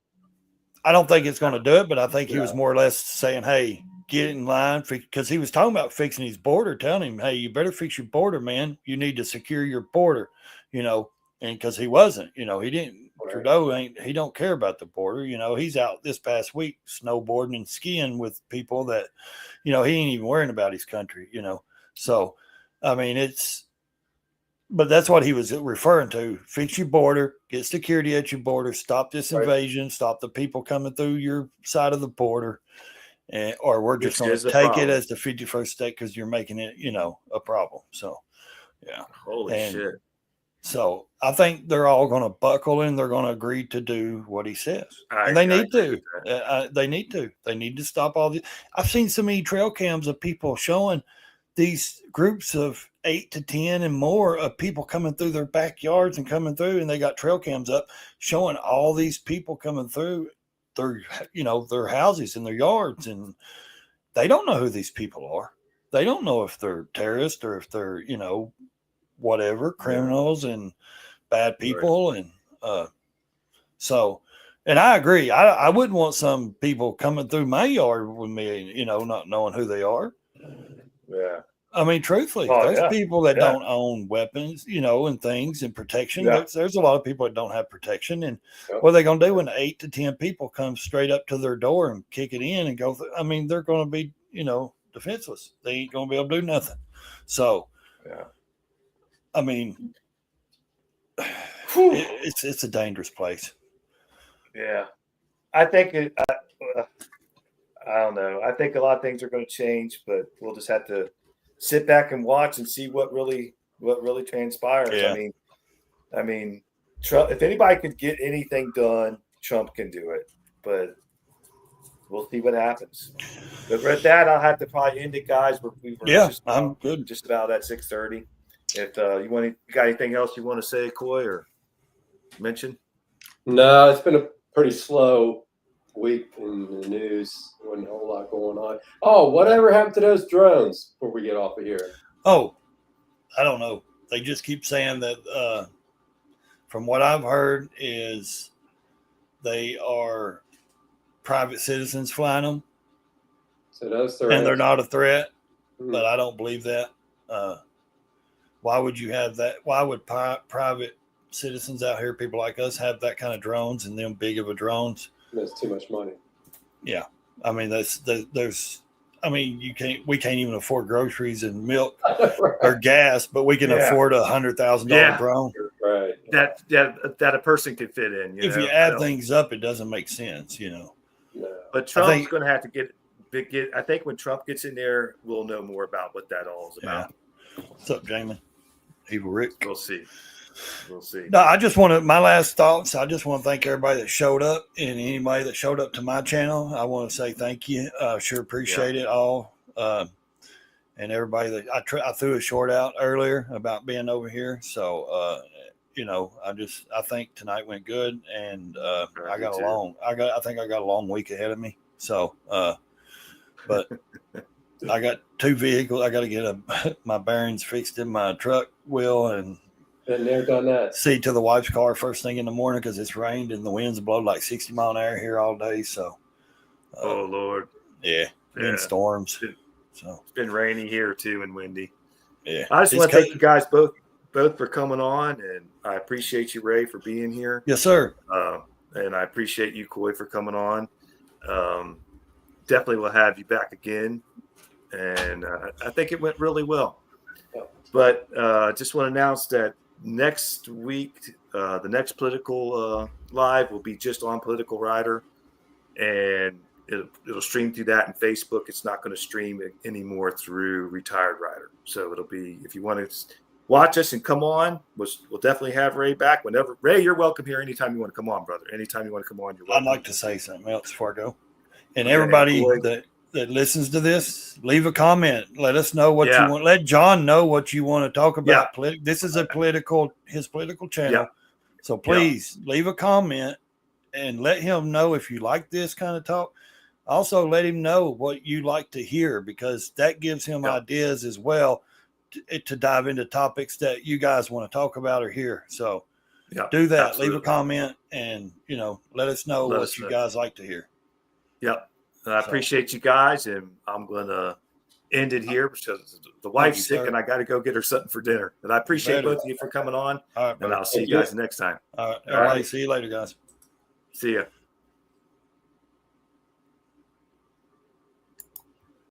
I don't think it's going to do it, but I think he was more or less saying, hey, get in line, because he was talking about fixing his border, telling him, hey, you better fix your border, man. You need to secure your border, and because he wasn't, he didn't. Trudeau he don't care about the border. He's out this past week snowboarding and skiing with people that, he ain't even worrying about his country, So, I mean, but that's what he was referring to. Fix your border, get security at your border, stop this invasion, stop the people coming through your side of the border, or we're just going to take it as the 51st state because you're making it, a problem. So, yeah. Holy shit. So I think they're all going to buckle and they're going to agree to do what he says. And they need to. They need to. They need to stop all this. I've seen so many trail cams of people showing these groups of 8 to 10 and more of people coming through their backyards and coming through, and they got trail cams up showing all these people coming through their, their houses and their yards, and they don't know who these people are. They don't know if they're terrorists or if they're, whatever, criminals and bad people. Right. And so, and I agree. I wouldn't want some people coming through my yard with me, not knowing who they are. Yeah. I mean, truthfully, there's people that don't own weapons, and things and protection. Yeah. There's a lot of people that don't have protection. And what are they going to do when 8 to 10 people come straight up to their door and kick it in and go? I mean, they're going to be, defenseless. They ain't going to be able to do nothing. So, I mean, it's a dangerous place. Yeah. I think I don't know. I think a lot of things are going to change, but we'll just have to sit back and watch and see what really transpires. Yeah. I mean, Trump. If anybody could get anything done, Trump can do it. But we'll see what happens. But with that, I'll have to probably end it, guys. I'm good. Just about at 6:30. If you got anything else you want to say, Coy, or mention? No, it's been a pretty slow week in the news. Wasn't a whole lot going on. Oh, whatever happened to those drones before we get off of here? Oh, I don't know. They just keep saying that from what I've heard is they are private citizens flying them. So those and they're not a threat, but I don't believe that. Why would you have that? Why would private citizens out here, people like us, have that kind of drones and them big of a drones? That's too much money. Yeah. I mean, we can't even afford groceries and milk right. or gas, but we can afford $100,000 drone. Right. That a person could fit in. If you add things up, it doesn't make sense, No. But Trump's going to have to get. I think when Trump gets in there, we'll know more about what that all is about. Yeah. What's up, Jamie? Evil Rick. We'll see. No, my last thoughts. I just want to thank everybody that showed up and anybody that showed up to my channel. I want to say thank you. Sure appreciate it all. And everybody that I threw a short out earlier about being over here. So, I think tonight went good, and I think I got a long week ahead of me. So, but I got 2 vehicles. I got to get my bearings fixed in my truck wheel and been there, done that. See to the wife's car first thing in the morning because it's rained and the winds blow like 60 mile an hour here all day. So, oh Lord, wind storms. It's been rainy here too and windy. Yeah, I just want to thank you guys both for coming on, and I appreciate you, Ray, for being here. Yes, sir. And I appreciate you, Coy, for coming on. Definitely will have you back again, and I think it went really well. But just want to announce that next week, the next political live will be just on Political Rider, and it'll stream through that in Facebook. It's not going to stream anymore through Retired Rider. So it'll be, if you want to watch us and come on, we'll definitely have Ray back whenever. Ray, you're welcome here anytime you want to come on, brother. Anytime you want to come on, you're welcome. I'd like to say something else before I go. And everybody that listens to this, leave a comment. Let us know what you want. Let John know what you want to talk about. This is his political channel. Yeah. So please leave a comment and let him know if you like this kind of talk. Also, let him know what you like to hear, because that gives him ideas as well to dive into topics that you guys want to talk about or hear. So do that. Absolutely. Leave a comment and, let us know what you guys like to hear. Yep. I appreciate you guys, and I'm going to end it here because the wife's sick and I got to go get her something for dinner. But I appreciate both of you for coming on, and I'll see you guys next time. All right. See you later, guys. See ya.